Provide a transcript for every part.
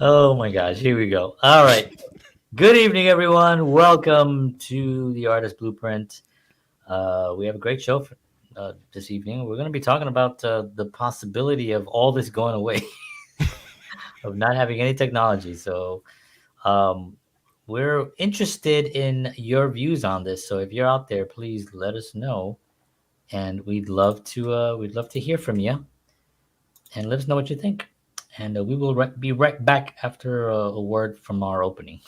Oh my gosh, here we go. All right. Good evening, everyone. Welcome to the Artist Blueprint. We have a great show for, this evening. We're going to be talking about the possibility of all this going away, of not having any technology. Um, we're interested in your views on this. So if you're out there, please let us know, and we'd love to hear from you, and let us know what you think. And we will be right back after a word from our opening.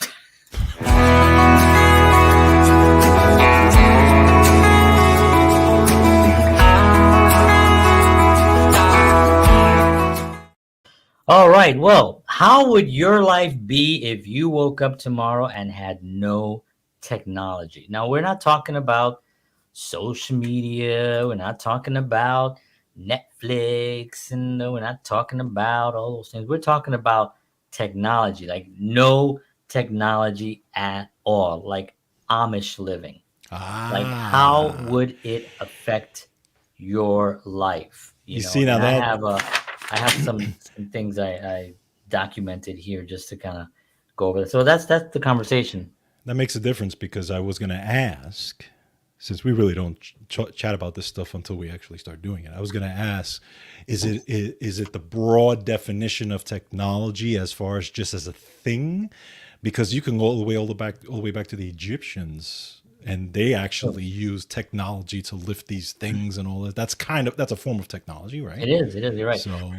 All right. Well, how would your life be if you woke up tomorrow and had no technology? Now, we're not talking about social media. We're not talking about Netflix, and we're not talking about all those things. We're talking about technology, like no technology at all, like Amish living. Like, how Ah, would it affect your life? you see now And that I have some things I documented here just to kind of go over. So that's the conversation. that makes a difference because I was going to ask, since we really don't chat about this stuff until we actually start doing it. I was going to ask, is it the broad definition of technology as far as just as a thing? Because you can go all the way back to the Egyptians, and they So actually use technology to lift these things and all that. That's a form of technology, right? it is. It is. You're right. So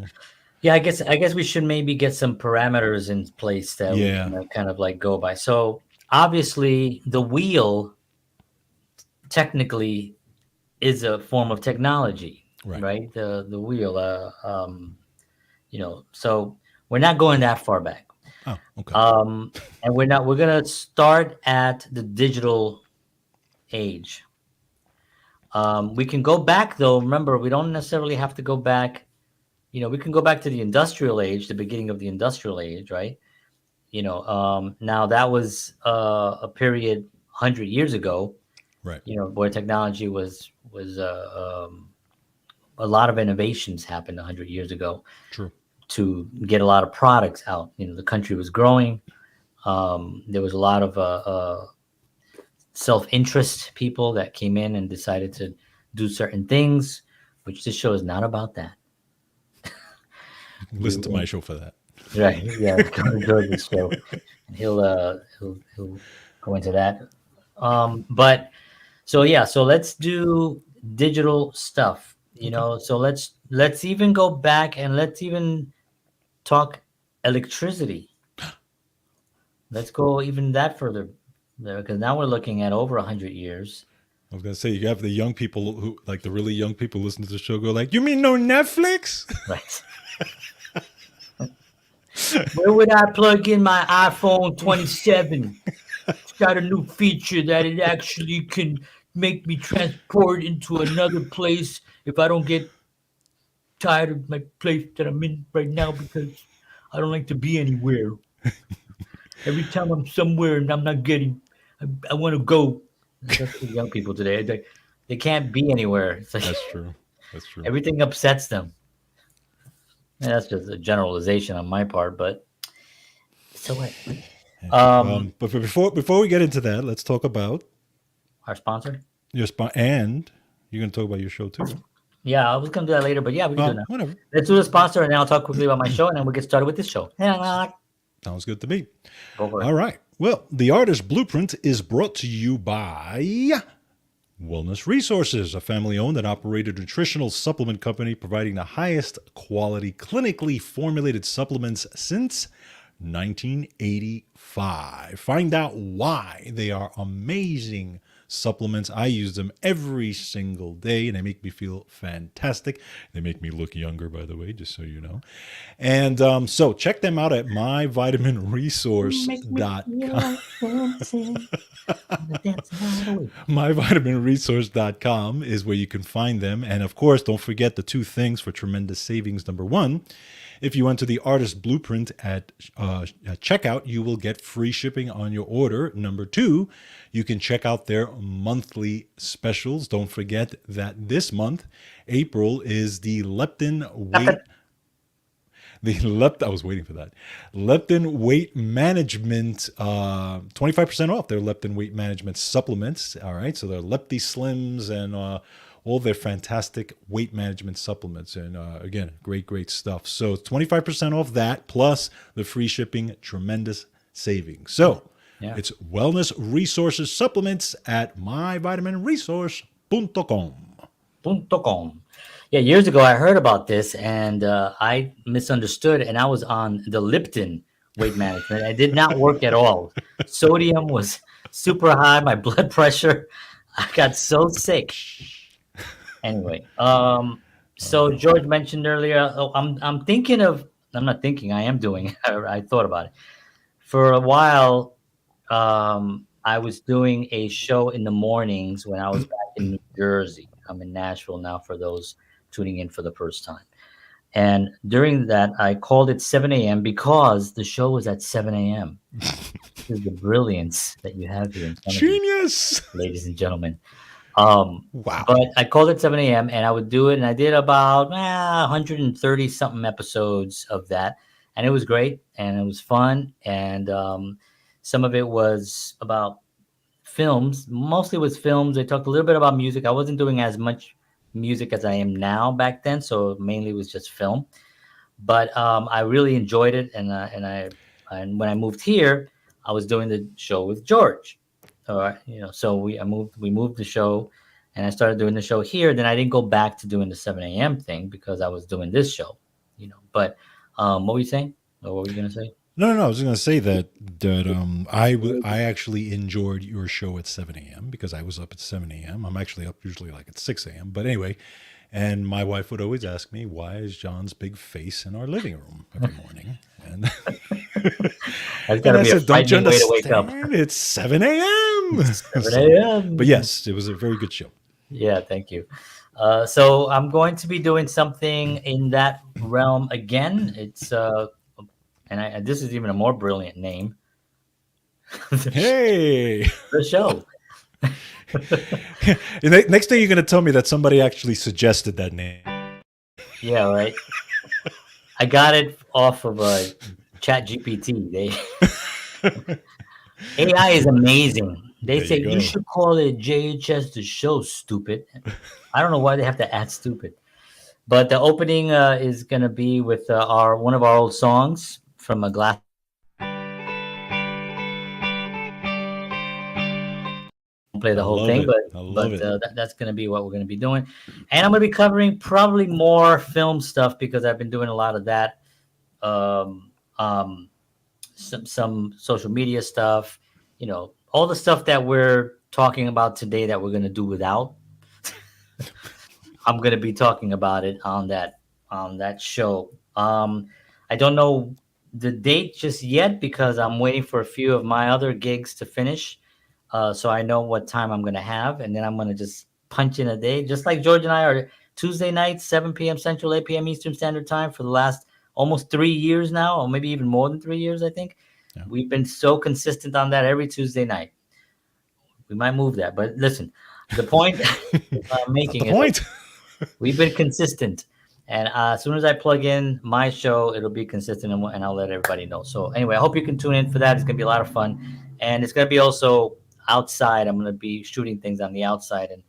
Yeah, I guess we should maybe get some parameters in place that we yeah, can kind of like go by. So obviously, the wheel technically is a form of technology, right. right? The wheel. So we're not going that far back. Oh, okay. Um, and we're gonna start at the digital age. We can go back though. Remember, we don't necessarily have to go back. We can go back to the industrial age, the beginning of the industrial age, right? Now that was a period 100 years ago. Right. Where technology was a lot of innovations happened 100 years ago True. to get a lot of products out. The country was growing. There was a lot of self-interest people that came in and decided to do certain things, which this show is not about that. You can We listen to my show for that. Right, yeah, go to George's show, and he'll go into that. But so yeah, so let's do digital stuff. Okay. So let's even go back and let's even talk electricity. Let's go even that further there, because now we're looking at over 100 years. I was gonna say you have the young people who like the really young people listen to the show go like, "You mean no Netflix?" Right. Where would I plug in my iPhone 27? It's got a new feature that it actually can make me transport into another place if I don't get tired of my place that I'm in right now because I don't like to be anywhere. Every time I'm somewhere and I'm not getting, I want to go. That's the young people today. They can't be anywhere. It's like That's true. That's true. everything upsets them. And that's just a generalization on my part, but so what? But before we get into that, let's talk about Our sponsor? your spot, and you're gonna talk about your show too. Yeah, I was gonna do that later, but yeah, we can do it Oh, now. whatever. Let's do the sponsor, and then I'll talk quickly about my show, and then we'll get started with this show. Sounds good to me. Go for it. All right. Well, the Artist Blueprint is brought to you by Wellness Resources, a family owned and operated nutritional supplement company providing the highest quality, clinically formulated supplements since 1985. Find out why they are amazing supplements. I use them every single day and they make me feel fantastic. They make me look younger, by the way, just so you know. And so check them out at Make me feel myvitaminresource.com. like dancing on the dancing highway. myvitaminresource.com is where you can find them. And of course, don't forget the two things for tremendous savings. Number one, if you enter the Artist Blueprint at checkout, you will get free shipping on your order. Number two, you can check out their monthly specials. Don't forget that this month, April, is the leptin weight. The I was waiting for that. Leptin weight management, 25% off their leptin weight management supplements. All right. So they're Lepti Slims and all their fantastic weight management supplements. And again, great, great stuff. So it's 25% off that plus the free shipping, tremendous savings. So Yeah. it's wellness resources supplements at myvitaminresource.com. Punto com. Yeah, years ago I heard about this and I misunderstood, and I was on the Lipton weight management. It did not work at all. Sodium was super high, my blood pressure. I got so sick. Anyway, so George mentioned earlier. Oh, I'm thinking of. I'm not thinking. I am doing. I thought about it for a while. I was doing a show in the mornings when I was back in New Jersey. I'm in Nashville now for those tuning in for the first time. And during that, I called it 7 a.m. because the show was at 7 a.m. This is the brilliance that you have here in front of you, Genius. ladies and gentlemen. Um, Wow. but I called it 7 a.m. and I would do it, and I did about 130 something episodes of that, and it was great and it was fun, and some of it was about films. Mostly was films. They talked a little bit about music. I wasn't doing as much music as I am now back then, so mainly it was just film. But I really enjoyed it, and when I moved here, I was doing the show with George. All right, so we moved the show, and I started doing the show here. Then I didn't go back to doing the 7 a.m. thing because I was doing this show. But what were you saying? Or what were you gonna say? No. I was going to say I actually enjoyed your show at 7 a.m. because I was up at 7 a.m. I'm actually up usually like at 6 a.m. But anyway, and my wife would always ask me, "Why is John's big face in our living room every morning?" And That's and gotta I be a said, "Don't you frightening way to wake up. understand? It's 7 a.m." 7 But a.m. yes, it was a very good show. Yeah, thank you. So I'm going to be doing something in that realm again. It's and this is even a more brilliant name. Hey. The show. Next thing you're going to tell me that somebody actually suggested that name. Yeah, right. I got it off of Chat GPT. AI is amazing. They There you say you go. should call it JHS the show, stupid. I don't know why they have to add stupid. But the opening is going to be with our one of our old songs from a glass. Play I the whole love thing, it. but I love it. that's going to be what we're going to be doing, and I'm going to be covering probably more film stuff because I've been doing a lot of that, um, um, some social media stuff, all the stuff that we're talking about today that we're going to do without. I'm going to be talking about it on that show. I don't know the date just yet because I'm waiting for a few of my other gigs to finish. So I know what time I'm going to have, and then I'm going to just punch in a day, just like George and I are Tuesday nights, 7 p.m. Central, 8 p.m. Eastern Standard Time for the last almost 3 years now, or maybe even more than 3 years, I think. Yeah. We've been so consistent on that every Tuesday night. We might move that, but listen, the point I'm Not the making is point. we've been consistent. And as soon as I plug in my show, it'll be consistent, and I'll let everybody know. So anyway, I hope you can tune in for that. It's going to be a lot of fun. And it's going to be also outside. I'm going to be shooting things on the outside and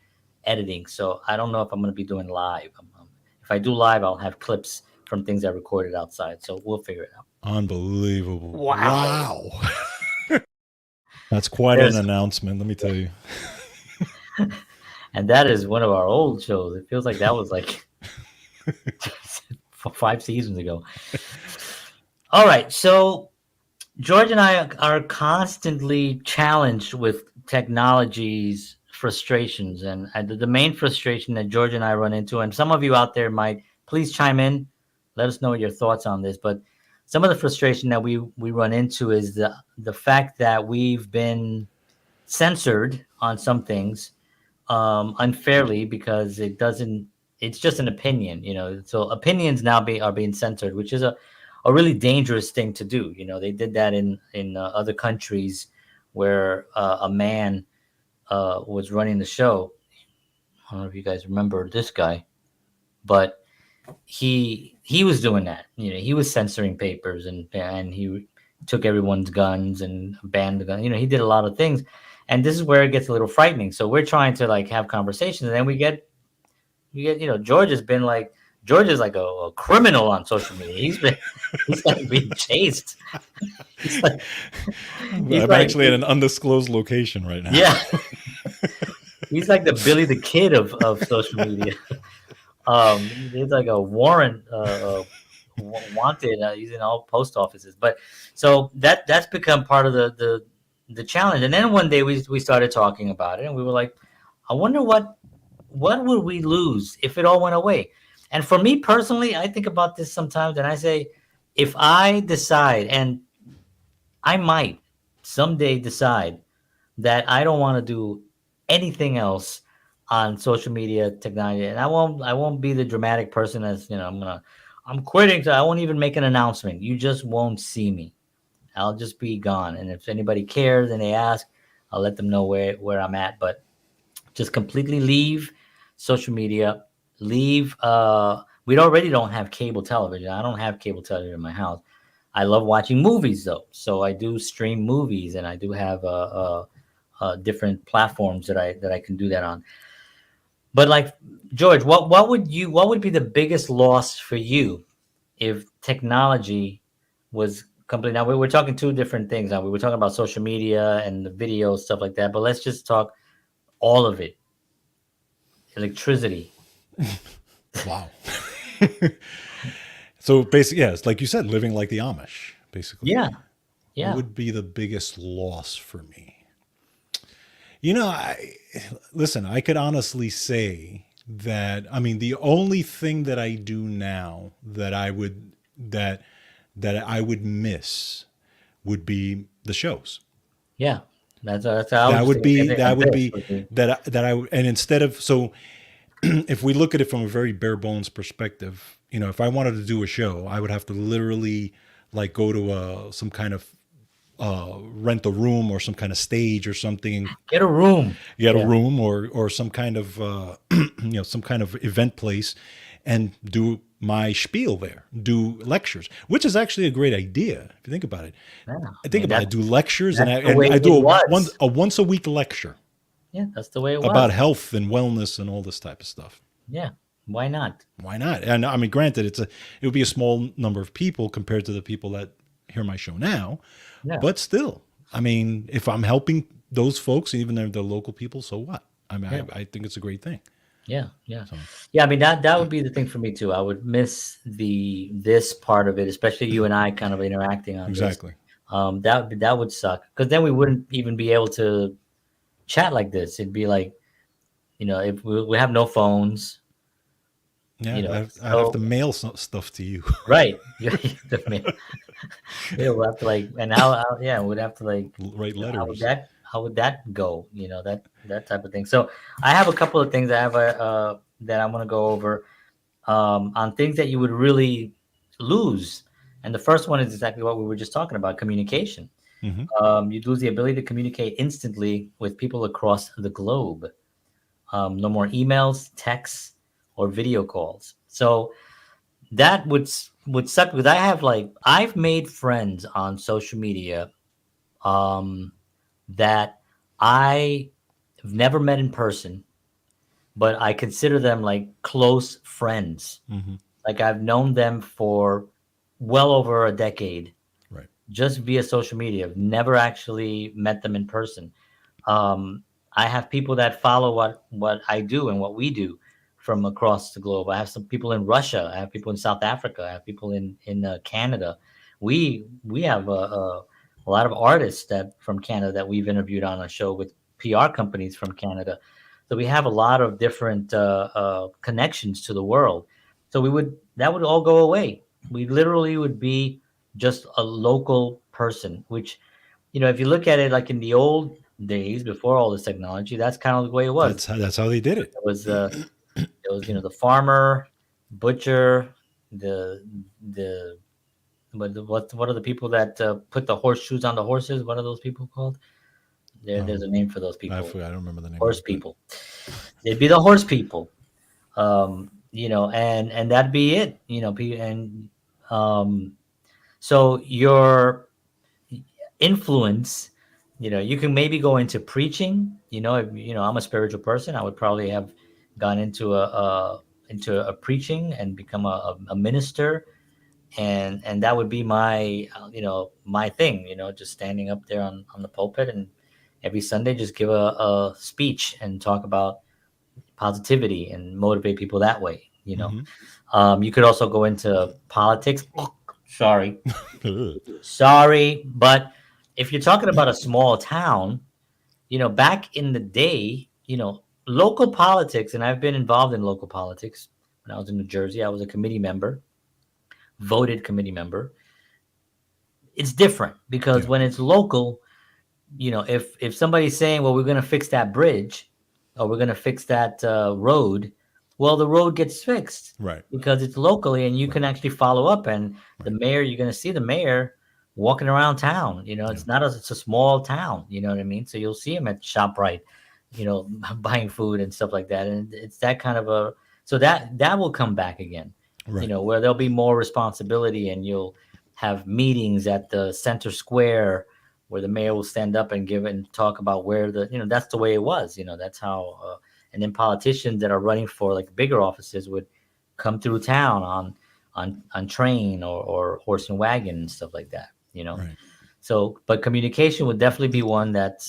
editing. So I don't know if I'm going to be doing live. If I do live, I'll have clips from things I recorded outside. So we'll figure it out. Unbelievable. Wow. That's quite an There's, announcement, let me tell you. and that is one of our old shows. It feels like that was like 5 seasons ago. All right. So George and I are constantly challenged with technology's frustrations, and the main frustration that George and I run into, and some of you out there might please chime in, let us know your thoughts on this. But some of the frustration that we run into is the fact that we've been censored on some things unfairly because it doesn't. It's just an opinion, So opinions now are being censored, which is a really dangerous thing to do. They did that in other countries where a man was running the show. I don't know if you guys remember this guy, but he was doing that. He was censoring papers, and he took everyone's guns and banned the gun. He did a lot of things, and this is where it gets a little frightening. So we're trying to like have conversations, and then we get George is like a criminal on social media. He's like being chased. He's like he's I'm like actually at an undisclosed location right now. yeah, he's like the Billy the Kid of social media. He's like a warrant wanted. He's in all post offices, but so that's become part of the challenge. And then one day we started talking about it, and we were like, I wonder what would we lose if it all went away. And for me personally, I think about this sometimes, and I say, if I decide, and I might someday decide that I don't want to do anything else on social media technology, and I won't be the dramatic person as I'm quitting, so I won't even make an announcement. You just won't see me. I'll just be gone. And if anybody cares and they ask, I'll let them know where I'm at. But just completely leave social media. Leave. We already don't have cable television. I don't have cable television in my house. I love watching movies though, so I do stream movies, and I do have different platforms that I can do that on. But like George, what would be the biggest loss for you if technology was complete? Now we're talking two different things. Now we were talking about social media and the video stuff like that, but let's just talk all of it. Electricity. Wow. So basically, yeah, it's like you said, living like the Amish, basically. Yeah, What yeah, would be the biggest loss for me? You know, I listen, I could honestly say that I mean the only thing that I do now that that I would miss would be the shows. yeah. That's I was thinking the same thing like That would this. be that I would, and instead of so if we look at it from a very bare bones perspective, you know, if I wanted to do a show, I would have to literally like go to some kind of rent a room or some kind of stage or something, Get a room. get a Yeah, room or some kind of some kind of event place and do my spiel there, do lectures, which is actually a great idea if you think about it. yeah. I I think mean about it, I do lectures and that's the way I it do was. a once a week lecture Yeah, that's the way it about was. health and wellness and all this type of stuff. Yeah, why not? Why not? And I mean, granted, it would be a small number of people compared to the people that hear my show now, Yeah, but still, I mean, if I'm helping those folks, even if they're local people, so what? I mean, yeah, I think it's a great thing. yeah, yeah, So yeah. I mean that would be the thing for me too. I would miss this part of it, especially you and I kind of interacting on this. exactly. That would suck because then we wouldn't even be able to chat like this. It'd be like if we have no phones, Yeah, I'd have to so mail some stuff to you, right. We'll have to like, and yeah, we'd have to like, write letters. how would that go? That type of thing. So I have a couple of things I have that I want to go over on things that you would really lose. And the first one is exactly what we were just talking about: communication. Hmm. You'd lose the ability to communicate instantly with people across the globe. No more emails, texts, or video calls. So that would suck because I've made friends on social media um, that I have never met in person, but I consider them like close friends. Hmm. Like I've known them for well over a decade Right. just via social media. I've never actually met them in person. Um, I have people that follow what I do and what we do from across the globe. I have some people in Russia. I have people in South Africa. I have people in Canada. We have a lot of artists that from Canada that we've interviewed on a show with PR companies from Canada. So we have a lot of different connections to the world. So that would all go away. We literally would be just a local person, which if you look at it like in the old days before all this technology, that's kind of the way it was. That's how they did it. It was the farmer, butcher, the the what are the people that put the horseshoes on the horses? What are those people called? There's a Um, name for those I people. forgot, I don't remember the name of Horse it, but people. They'd be the horse people. and that'd be it. And um, so your influence, you can maybe go into preaching. If, I'm a spiritual person, I would probably have gone into a preaching and become a minister, and that would be my my thing, just standing up there on the pulpit and every Sunday just give a speech and talk about positivity and motivate people that way. Hmm. You could also go into politics. Sorry, sorry, but if you're talking about a small town, back in the day, local politics, and I've been involved in local politics. When I was in New Jersey, I was a committee member, voted committee member. It's different because Yeah. when it's local, if somebody's saying, well, we're going to fix that bridge or we're going to fix that road, well, the road gets fixed Right. because it's locally and you Right. can actually follow up. And the Right. mayor, you're going to see the mayor walking around town. Yeah. It's a small town. You know what I mean? So you'll see him at ShopRite, buying food and stuff like that. And it's that kind of so that will come back again, Right. where there'll be more responsibility and you'll have meetings at the center square where the mayor will stand up and give and talk about where that's the way it was. That's how. And then politicians that are running for like bigger offices would come through town on train or horse and wagon and stuff like that. Right. So, but communication would definitely be one that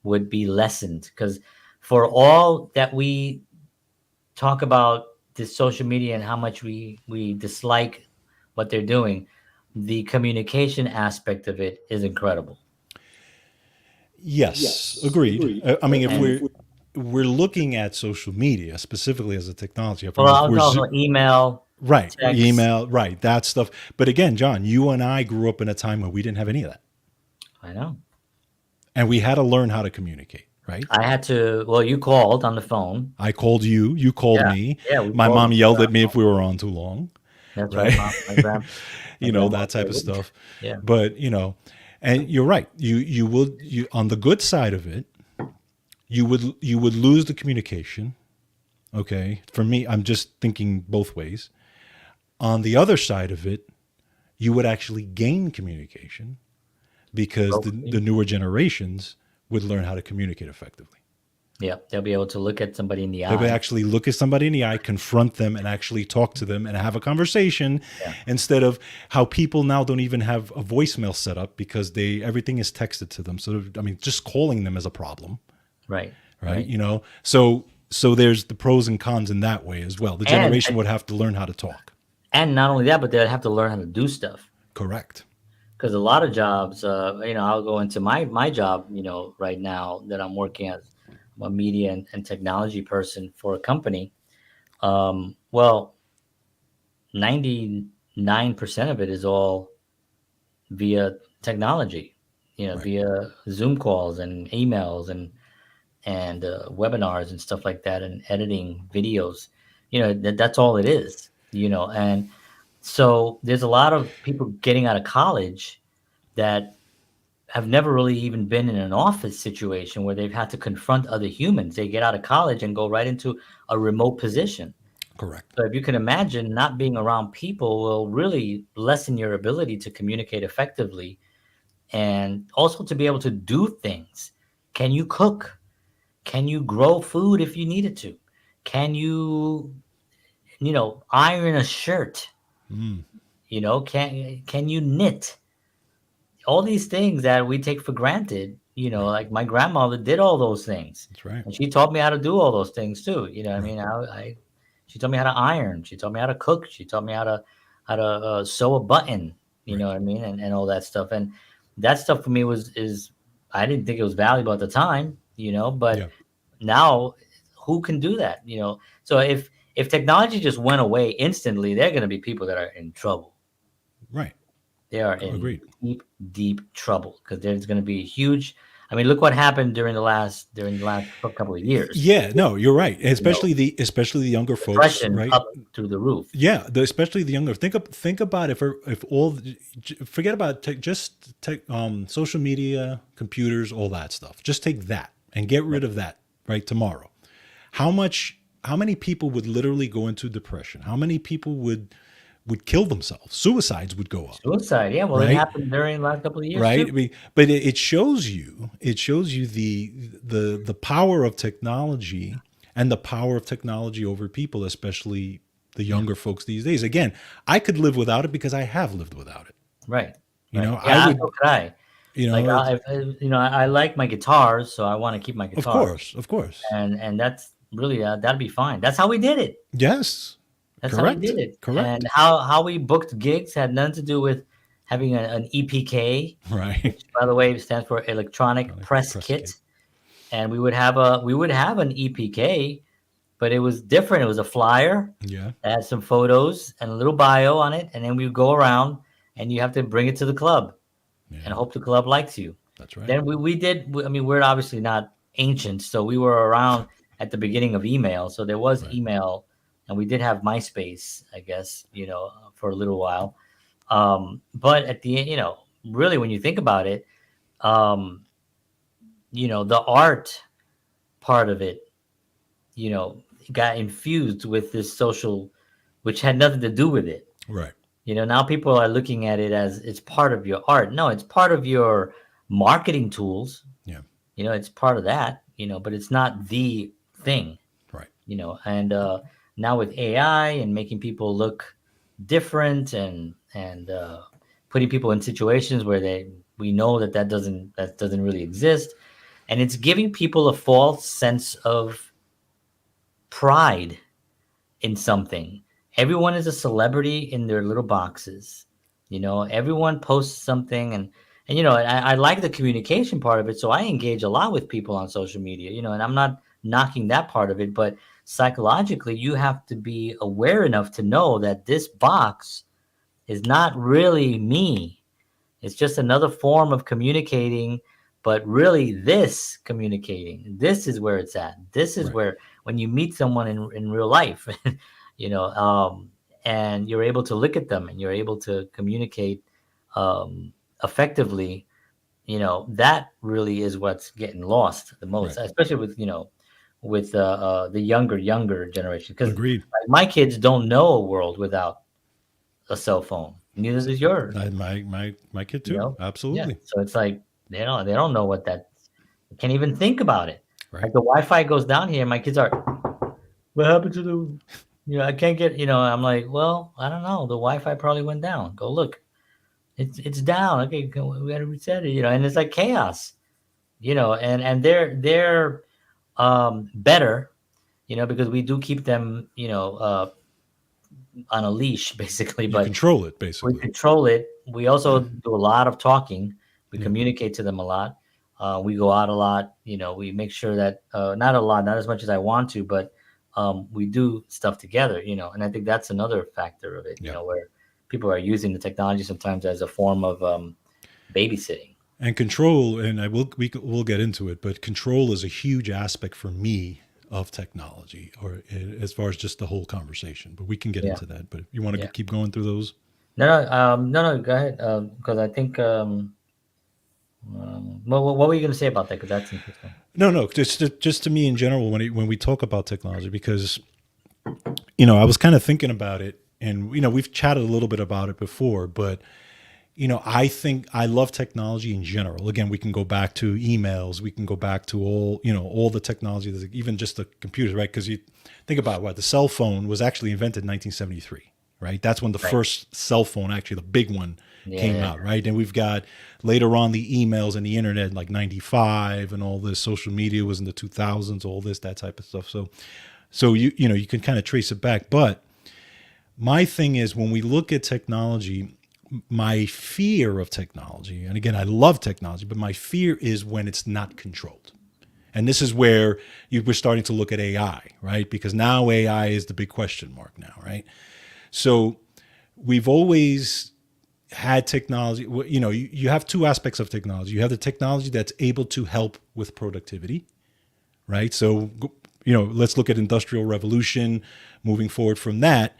would be lessened because for all that we talk about this social media and how much we dislike what they're doing, the communication aspect of it is incredible. Yes. Agreed. I mean, if And we're looking at social media specifically as a technology, I well, mean, I if was we're also email, right, text. email, right, that stuff. But again, John, you and I grew up in a time where we didn't have any of that, I know. and we had to learn how to communicate. Right. I had to. Well, you called on the phone. I called you. You called Yeah, me. yeah, we My called mom each other yelled on at the me phone. if we were on too long. That's right. Right. My grandma That type of would. stuff. Yeah. But and you're right. You on the good side of it, you would lose the communication. Okay. For me, I'm just thinking both ways. On the other side of it, you would actually gain communication because the Hopefully. newer generations would learn how to communicate effectively. Yeah, they'll be able to look at somebody in the They would eye. actually look at somebody in the eye, confront them, and actually talk to them and have a conversation, Yeah. instead of how people now don't even have a voicemail set up because everything is texted to them. So I mean, just calling them is a problem, Right. right? Right. So there's the pros and cons in that way as well. The And generation would have to learn how to talk. and not only that, but they'd have to learn how to do stuff. Correct. Because a lot of jobs, I'll go into my job, right now that I'm working as a media and technology person for a company. Well, 99% of it is all via technology, Right. via Zoom calls and emails and webinars and stuff like that, and editing videos. That's all it is. And so there's a lot of people getting out of college that have never really even been in an office situation where they've had to confront other humans. They get out of college and go right into a remote position. Correct. So if you can imagine, not being around people will really lessen your ability to communicate effectively and also to be able to do things. Can you cook? Can you grow food if you needed to? Can you, iron a shirt? Mm, Can you knit? All these things that we take for granted, right. like my grandmother did all those things. That's right. And she taught me how to do all those things too. You know what I Right. mean? She taught me how to iron. She taught me how to cook. She taught me how to sew a button, you Right. know what I mean? And all that stuff. And that stuff for me I didn't think it was valuable at the time, but Yeah. now who can do that? So if technology just went away instantly, there are going to be people that are in trouble. Right. They are in Agreed. deep, deep trouble because there's going to be a huge. I mean, look what happened during the last couple of years. Yeah. No, you're right. You know, Especially the younger folks. depression Right. up through the roof. Yeah, especially the younger. Think about if forget about social media, computers, all that stuff. Just take that and get rid of that right tomorrow. How much how many people would literally go into depression? How many people would kill themselves? Suicides would go up, Suicide. Yeah. Well, it right? happened during the last couple of years Right. too. I mean, but it shows you, the power of technology and the power of technology over people, especially the Yeah. younger folks these days. Again, I could live without it because I have lived without it. Right. You Right. know, I Yeah. So would, could I. you Like know, I like my guitars, so I want to keep my of guitars, course, of course. and that's really that'd be fine. That's how we did it. Yes. That's how we Correct. did it. And Correct. how we booked gigs had nothing to do with having an EPK, Right. which by the way stands for electronic Like press press kit. kit. And we would have an EPK, but it was different. It was a flyer Yeah. that had some photos and a little bio on it, and then we would go around and you have to bring it to the club and Yeah. hope the club likes you. That's right. Then we did. I mean, we're obviously not ancient, so we were around at the beginning of email. So there was Right. email, and we did have MySpace, I guess, for a little while. But at the end, really, when you think about it, um, the art part of it, got infused with this social, which had nothing to do with it. Right. Now people are looking at it as it's part of your art. No, it's part of your marketing tools. Yeah. It's part of that, but it's not the thing, Right. and now with AI and making people look different and putting people in situations where we know that doesn't really exist, and it's giving people a false sense of pride in something. Everyone is a celebrity in their little boxes. Everyone posts something, and I like the communication part of it. So I engage a lot with people on social media. And I'm not knocking that part of it, but psychologically, you have to be aware enough to know that this box is not really me. It's just another form of communicating, but really this is where it's at. This is Right. where when you meet someone in real life, you know, um, and you're able to look at them and you're able to communicate effectively, that really is what's getting lost the most, Right. especially with the younger generation. Because Agreed. like, my kids don't know a world without a cell phone. Neither does yours. My kid You too. know? Yeah. Absolutely. So it's like they don't know what that. They can't even think about it. Right. Like the Wi-Fi goes down here, my kids are. What happened to the? I can't get. I'm like, well, I don't know. The Wi-Fi probably went down. Go look. It's down. Okay, we got to reset it. And it's like chaos. And they're better. Because we do keep them. On a leash, basically, You but control it we basically. control it. We also do a lot of talking. We Yeah. communicate to them a lot. We go out a lot. We make sure that not a lot, not as much as I want to, but we do stuff together. And I think that's another factor of it. Yeah. Where people are using the technology sometimes as a form of babysitting. And control, and we'll get into it, but control is a huge aspect for me of technology, or as far as just the whole conversation. But we can get Yeah, into that. But if you want to yeah. keep going through those, No, go ahead. Because I think. What were you going to say about that? Because that's interesting. no, just to me in general when we talk about technology, because I was kind of thinking about it, and we've chatted a little bit about it before, but I think I love technology in general. Again, we can go back to emails, we can go back to all the technology, even just the computers, right? Because you think about what the cell phone was actually invented in 1973, right? That's when the Right. first cell phone, actually the big one, came Yeah. out, right? And we've got later on the emails and the internet, like 95, and all this. Social media was in the 2000s, all this, that type of stuff. So you can kind of trace it back. But my thing is, when we look at technology, my fear of technology, and again, I love technology, but my fear is when it's not controlled. And this is where we're starting to look at AI, right? Because now AI is the big question mark now, right? So we've always had technology. You have two aspects of technology. You have the technology that's able to help with productivity, right? So, let's look at industrial revolution, moving forward from that.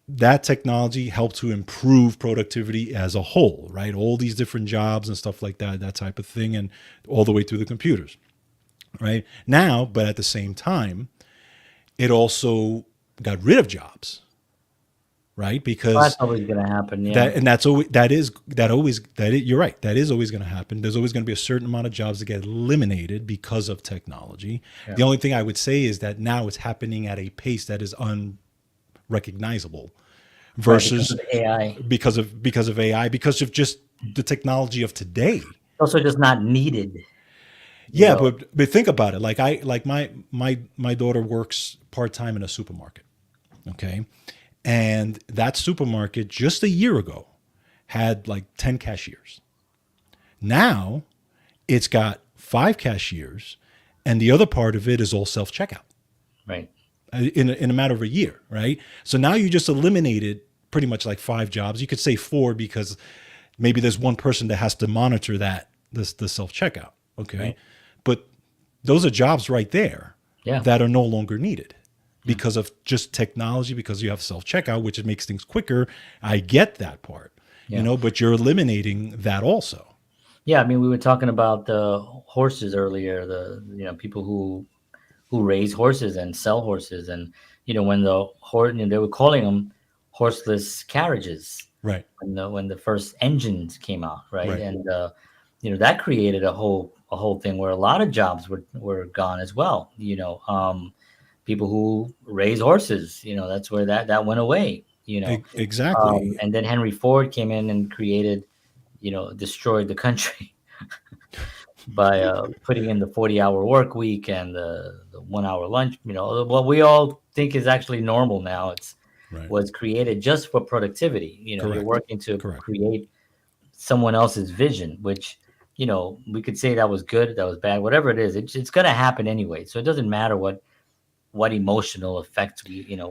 That technology helped to improve productivity as a whole, right? All these different jobs and stuff like that type of thing, and all the way through the computers, right? Now, but at the same time, it also got rid of jobs, right? Well, that's Because always going to happen. Yeah. that and that's always that is that always that is, you're right, that is always going to happen. There's always going to be a certain amount of jobs that get eliminated because of technology. Yeah. The only thing I would say is that now it's happening at a pace that is unrecognizable Right. Because versus of the AI. because of AI, because of just the technology of today. It's also just not needed. You Yeah, know. but think about it. Like my daughter works part-time in a supermarket. Okay. And that supermarket just a year ago had like 10 cashiers. Now it's got 5 cashiers, and the other part of it is all self checkout Right. in a matter of a year, right? So now you just eliminated pretty much like 5 jobs. You could say 4 because maybe there's one person that has to monitor the self checkout. Okay. Right. But those are jobs right there Yeah. that are no longer needed Yeah. because of just technology, because you have self checkout, which makes things quicker. I get that part, Yeah. but you're eliminating that also. Yeah. I mean, we were talking about the horses earlier. The people who raise horses and sell horses, and when the horse, they were calling them horseless carriages Right. when the first engines came out, right? Right. And that created a whole thing where a lot of jobs were gone as well. People who raise horses, that's where that went away. Exactly. And then Henry Ford came in and created, destroyed the country by putting in the 40-hour work week and the 1 hour lunch. What we all think is actually normal now. It's Right. was created just for productivity. You're Correct. working to Correct. create someone else's vision, which we could say that was good, that was bad, whatever it is. It's going to happen anyway. So it doesn't matter what emotional effects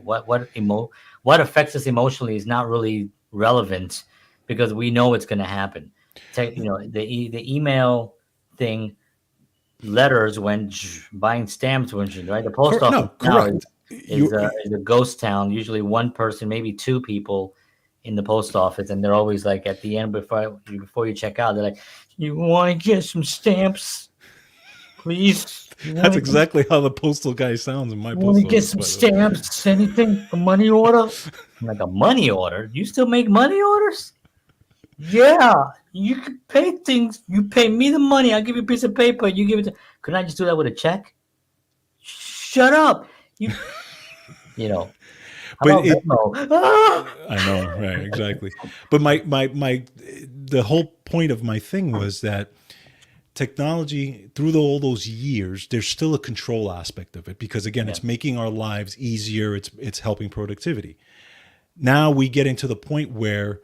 what affects us emotionally is not really relevant because we know it's going to happen. The email thing, letters when buying stamps when right. The post office No, now is correct. You is a ghost town. Usually one person, maybe two people in the post office, and they're always like at the end before you check out, they're like, "You want to get some stamps, please? You want That's to get exactly how the postal guy sounds in my you want to post get office, some by the way. stamps? Anything? A money order?" I'm like, "A money order? You still make money orders?" Yeah, you can pay things. You pay me the money. I'll give you a piece of paper. You give it to. Couldn't I just do that with a check? Shut up. You you know. How But about it Venmo? Ah! I know, right, exactly. But my the whole point of my thing was that technology through all those years, there's still a control aspect of it because again, Yeah. it's making our lives easier, it's helping productivity. Now we get into the point where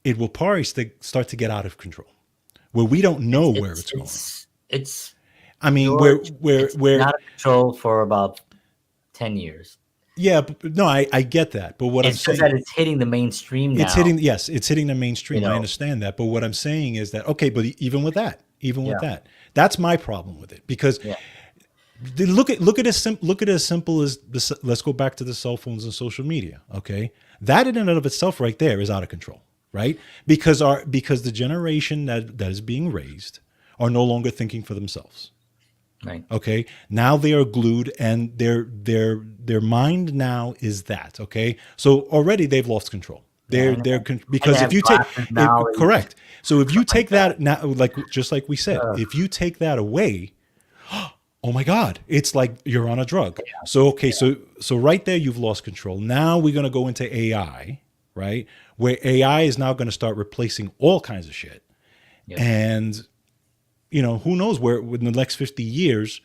it will probably start to get out of control, where we don't know where It's it's going. it's it's I mean, George. It's been where out of control for about 10 years. yeah, no, I get that. But what I'm It's just saying, that it's hitting the mainstream it's now. hitting, yes, it's hitting the You mainstream. I know. understand that. But what I'm saying is that, okay, but even with Yeah. that, that's my problem with it because Yeah. look at it as simple as this. Let's go back to the cell phones and social media. Okay, that in and of itself, right there, is out of control, right? Because the generation that is being raised are no longer thinking for themselves. Right. Okay, now they are glued, and their mind now is that. Okay, so already they've lost control. Yeah. And they Because if have you take glasses now. correct, so if you Like take that. that now, like just like we said, if you take that away, oh my God, it's like you're on a drug. So okay, so right there you've lost control. Now we're gonna go into AI, right? Where AI is now gonna start replacing all kinds of shit. Yep. And who knows where in the next 50 years,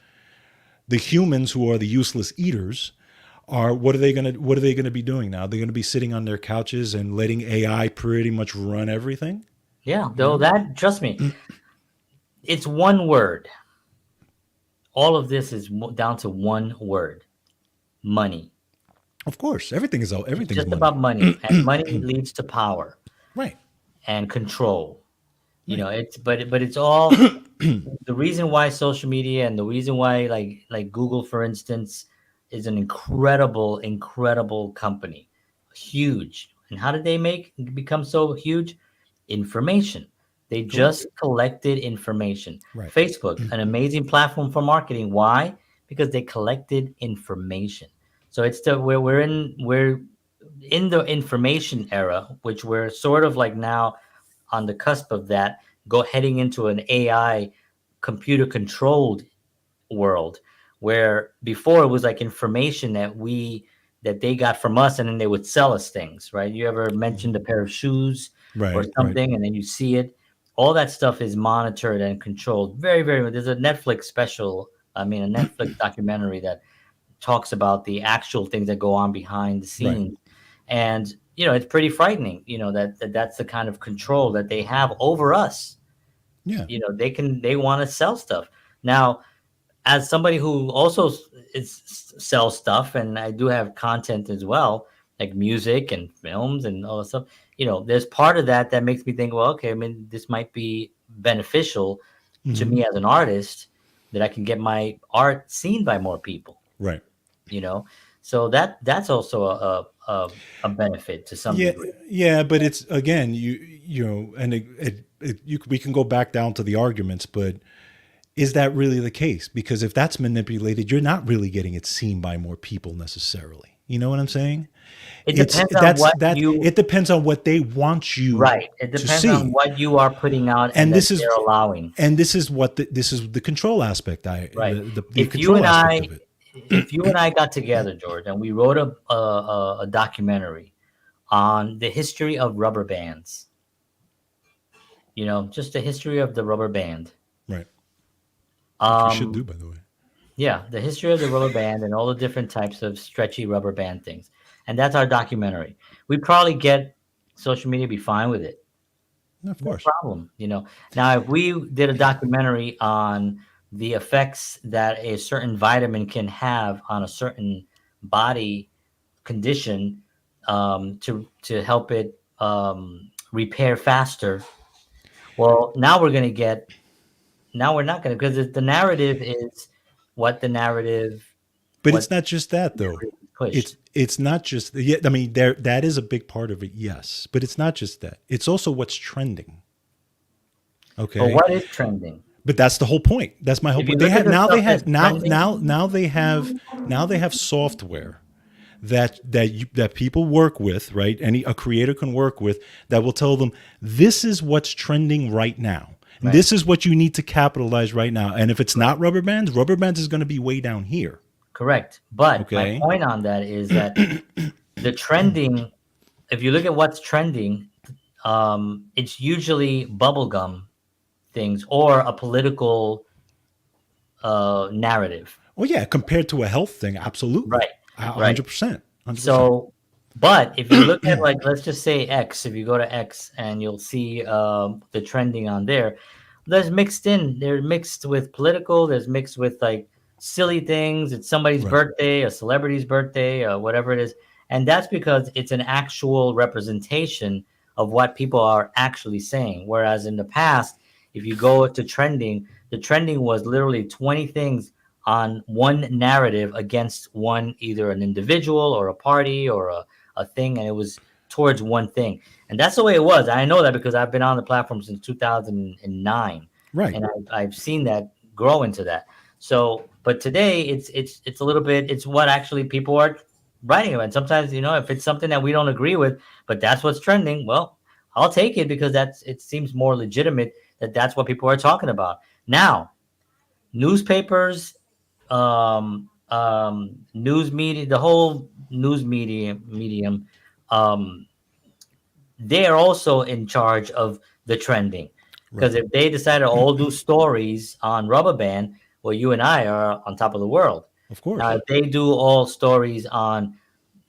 the humans who are the useless eaters are what are they gonna be doing now? They're gonna be sitting on their couches and letting AI pretty much run everything. Yeah. Though that, trust me, it's one word. All of this is down to one word: money. Of course, It's everything's just money. about money, and money leads to power Right. and control. Right. But it's all the reason why social media and the reason why like Google, for instance, is an incredible company, huge. And how did they become so huge? Information. They Correct. just collected information. Right. Facebook, an amazing platform for marketing. Why? Because they collected information. So it's the we're in the information era, which we're sort of like now on the cusp of that, go heading into an AI computer controlled world, where before it was like information that they got from us, and then they would sell us things, right? You ever mentioned a pair of shoes or Right, right. something, and then you see it? All that stuff is monitored and controlled very, very well. There's a Netflix special, I mean, a Netflix documentary that talks about the actual things that go on behind the Right. scenes. And it's pretty frightening, that's the kind of control that they have over us. Yeah. They want to sell stuff. Now, as somebody who also sells stuff, and I do have content as well, like music and films and all that stuff, there's part of that that makes me think, well, okay, I mean, this might be beneficial to Hmm. me as an artist, that I can get my art seen by more people, Right. you know so that's also a benefit to some Yeah, degree. yeah, but it's again, and we can go back down to the arguments, but is that really the case? Because if that's manipulated, you're not really getting it seen by more people necessarily. You know what I'm saying? It It's depends on what that you it depends on what they want you Right, it to depends on see, what you are putting out and and that they're allowing. this is what this is the control aspect. Right. The If you control and aspect I of it. if you and I got together, George, and we wrote a documentary on the history of rubber bands, just the history of the rubber band. Right. Which we should Um, do, by the way. yeah, the history of the rubber band and all the different types of stretchy rubber band things. And that's our documentary. We'd probably get social media be fine with it. Of No course. problem. Now, if we did a documentary on the effects that a certain vitamin can have on a certain body condition, to help it repair faster, well, now we're not going to, because the narrative is what the narrative But what it's not just that though. narrative is pushed. It's not just yeah. I mean, that is a big part of it, yes. But it's not just that. It's also what's trending. But Okay, what is trending? but that's the whole point. That's my whole If you point. look at the stuff that's trending, Now they have software that people work with, right? A creator can work with that will tell them this is what's trending right now. And right? this is what you need to capitalize right now. And if it's not rubber bands is going to be way down here. Correct. But my Okay. point on that is that the trending, if you look at what's trending, it's usually bubblegum things or a political narrative. Well, yeah, compared to a health thing, absolutely. Right. Right. 100%. 100%. So, but if you look at, like, let's just say X, if you go to X and you'll see the trending on there, they're mixed with political, there's mixed with like silly things. It's somebody's Right. birthday, a celebrity's birthday, whatever it is. And that's because it's an actual representation of what people are actually saying. Whereas in the past, if you go to trending, the trending was literally 20 things on one narrative against one, either an individual or a party or a thing, and it was towards one thing. And that's the way it was. I know that because I've been on the platform since 2009, Right. and I've seen that grow into that. So, but today it's a little bit, it's what actually people are writing about. And sometimes, if it's something that we don't agree with, but that's what's trending, well, I'll take it because it seems more legitimate that that's what people are talking about. Now, newspapers, news media, the whole news medium, um, they are also in charge of the trending. Right. Because if they decide to all do stories on rubber band, well, you and I are on top of the world. Of Now, course. if they do all stories on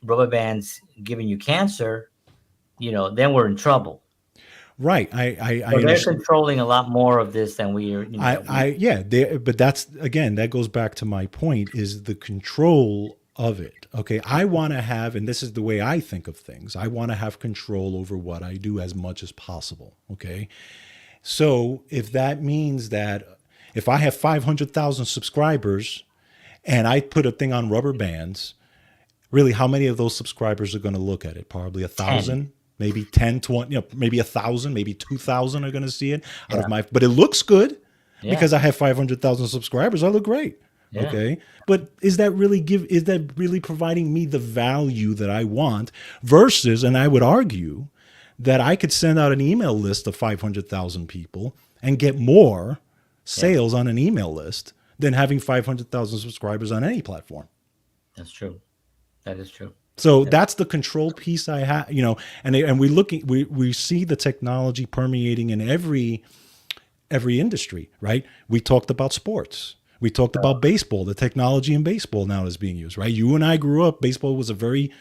rubber bands giving you cancer, then we're in trouble. Right. I So they're understand. controlling a lot more of this than we are. Yeah, but that's again, that goes back to my point is the control of it. Okay. I want to have, and this is the way I think of things, I want to have control over what I do as much as possible. Okay. So if that means that if I have 500,000 subscribers and I put a thing on rubber bands, really, how many of those subscribers are going to look at it? Probably 10. 1,000, maybe 10, 20, maybe 1,000, maybe 2,000 are going to see it out Yeah. of but it looks good Yeah. because I have 500,000 subscribers. I look great. Yeah, Okay. But is that really providing me the value that I want versus, and I would argue that I could send out an email list of 500,000 people and get more yeah, sales on an email list than having 500,000 subscribers on any platform. that's true. That is true. So that's the control piece I have, and we see the technology permeating in every industry, right? We talked about sports. We talked about baseball. The technology in baseball now is being used, right? You and I grew up. Baseball was a very,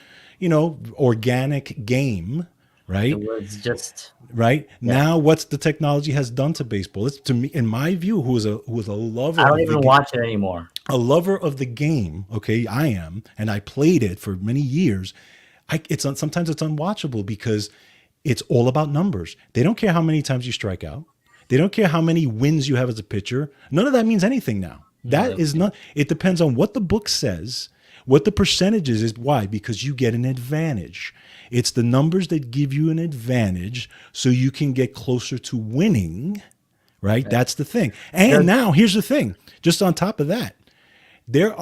organic game, It right? was just, Right yeah. now, what's the technology has done to baseball? It's to me, in my view, who is a lover I don't of even watch it anymore. the game. Okay, I am, and I played it for many years. Sometimes it's unwatchable because it's all about numbers. They don't care how many times you strike out. They don't care how many wins you have as a pitcher. None of that means anything now. No, That is not. It depends on what the book says, what the percentages is. Why? Because you get an advantage. It's the numbers that give you an advantage, so you can get closer to winning. Right? right. That's the thing. And Does, now here's the thing. Just on top of that, there's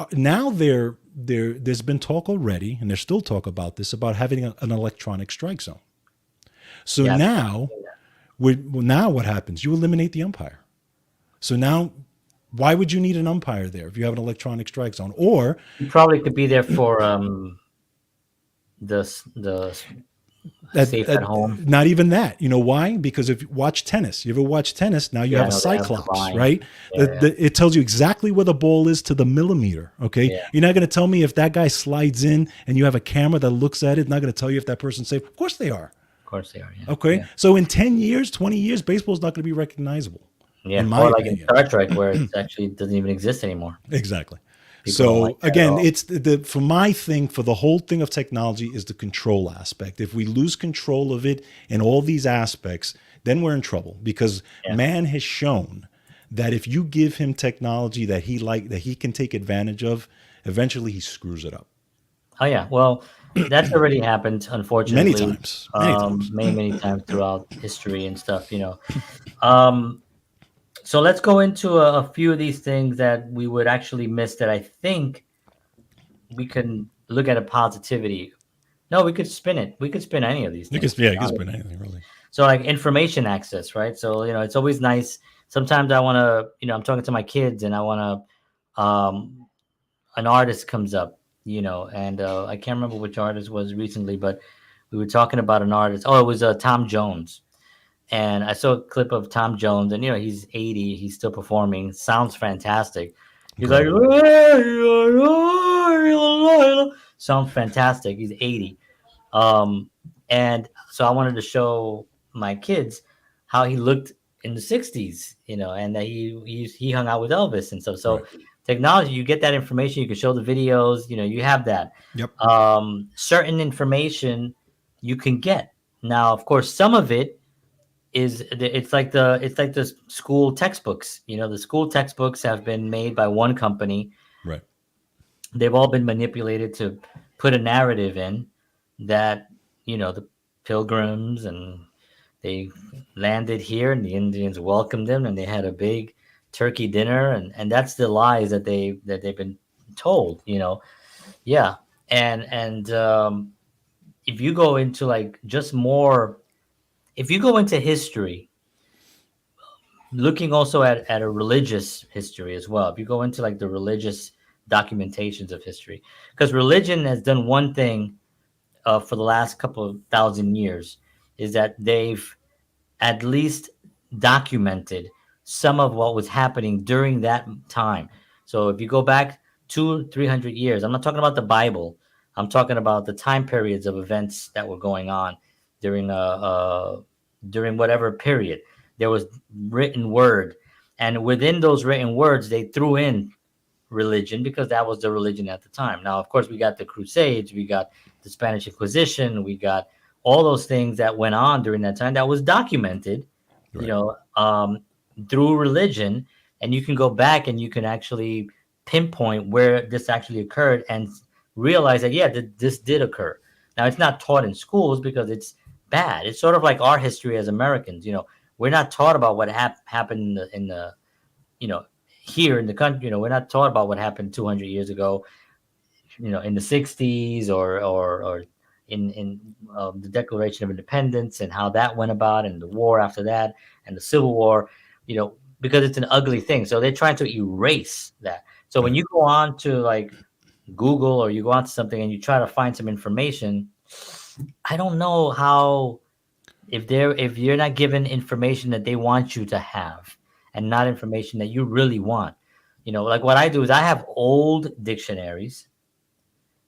been talk already, and there's still talk about this, about having an electronic strike zone. So yeah, now, what happens? You eliminate the umpire. So now, why would you need an umpire there if you have an electronic strike zone? Or you probably could be there for the safe at home. not even that. You know why? Because if you watch tennis, you ever watch tennis? Now you Yeah, have I a know they have the cyclops, line. right? Yeah, It tells you exactly where the ball is to the millimeter. Okay, yeah. you're not going to tell me if that guy slides in and you have a camera that looks at it. Not going to tell you if that person's safe. Of course they are. Of course they are. Yeah, Okay, yeah, so in 10 years, 20 years, baseball's not going to be recognizable, in yeah. my Or like in opinion. Star Trek, where it actually doesn't even exist anymore. Exactly. People don't like So that at again, all. it's for my thing, for the whole thing of technology, is the control aspect. If we lose control of it in all these aspects, then we're in trouble, because Yeah. man has shown that if you give him technology that he can take advantage of, eventually he screws it up Oh yeah. Well, that's already happened, many unfortunately, times, many times. many times throughout history and stuff. Um, so let's go into a few of these things that we would actually miss that I think we can look at a positivity. No, we could spin it. We could spin any of these things, to Yeah, be it can honest. spin anything really. So like information access, right? So it's always nice. Sometimes I want to, I'm talking to my kids and I want to, an artist comes up, and I can't remember which artist was recently, but we were talking about an artist. Oh, it was Tom Jones, and I saw a clip of Tom Jones, and he's 80, he's still performing, sounds fantastic. He's like, Incredible. sounds fantastic. He's 80. Um, and so I wanted to show my kids how he looked in the 60s, and that he hung out with Elvis and stuff. So Right. technology, you get that information, you can show the videos, you have that. Yep. Certain information you can get. Now, of course, some of it is it's like the school textbooks. The school textbooks have been made by one company. Right. They've all been manipulated to put a narrative in that the pilgrims, and they landed here and the Indians welcomed them and they had a big turkey dinner, and that's the lies that they've been told. Yeah. And if you go into like just more, if you go into history, looking also at a religious history as well, if you go into like the religious documentations of history, because religion has done one thing for the last couple of thousand years, is that they've at least documented some of what was happening during that time. So if you go back 200-300 years, I'm not talking about the Bible, I'm talking about the time periods of events that were going on during during whatever period. There was written word, and within those written words they threw in religion, because that was the religion at the time. Now, of course, we got the Crusades, we got the Spanish Inquisition, we got all those things that went on during that time that was documented, you Right. know, um, through religion, and you can go back and you can actually pinpoint where this actually occurred and realize that this did occur. Now, it's not taught in schools because it's bad. It's sort of like our history as Americans. We're not taught about what happened in the you know here in the country. We're not taught about what happened 200 years ago, in the 60s, or in the Declaration of Independence and how that went about, and the war after that, and the Civil War, because it's an ugly thing. So they're trying to erase that. So when Right. you go on to like Google, or you go onto something and you try to find some information, I don't know how, if you're not given information that they want you to have, and not information that you really want. Like what I do is I have old dictionaries,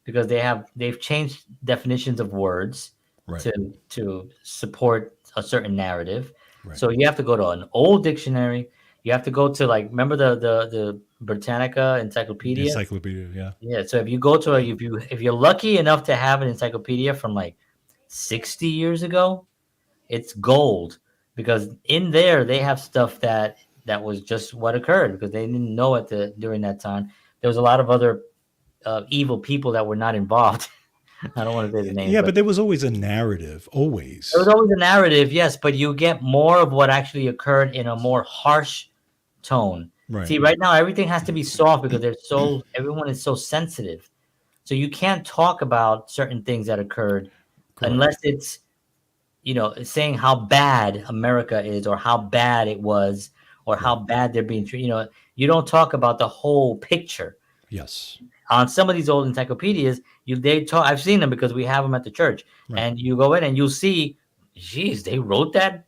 because they've changed definitions of words Right. to support a certain narrative. Right. So you have to go to an old dictionary. You have to go to, like, remember the Britannica The encyclopedia. encyclopedia. Yeah. Yeah, so if you go to if you're lucky enough to have an encyclopedia from like 60 years ago, it's gold, because in there they have stuff that was just what occurred, because they didn't know during that time. There was a lot of other evil people that were not involved. I don't want to say the names, Yeah, but but there was always a narrative. there was Always. always a narrative, yes, but you get more of what actually occurred in a more harsh tone. Right. See, right now everything has to be soft, because everyone is so sensitive. So you can't talk about certain things that occurred unless Correct. it's, saying how bad America is, or how bad it was, or how Right. bad they're being treated. You don't talk about the whole picture. Yes. On some of these old encyclopedias, they talk. I've seen them because we have them at the church, Right. and you go in and you'll see, geez, they wrote that,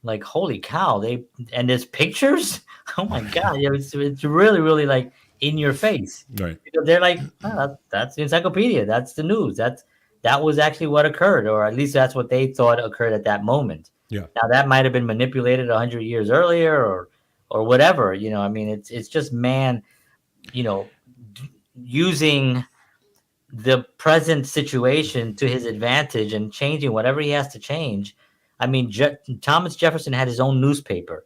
like, holy cow, and there's pictures. Oh my god, yeah, it's really really like in your face, Right. because they're like, oh, that's the encyclopedia, that's the news, that was actually what occurred, or at least that's what they thought occurred at that moment. Yeah. Now that might have been manipulated 100 years earlier, or whatever. I mean, it's just man, you know using the present situation to his advantage, and changing whatever he has to change. I mean, Thomas Jefferson had his own newspaper.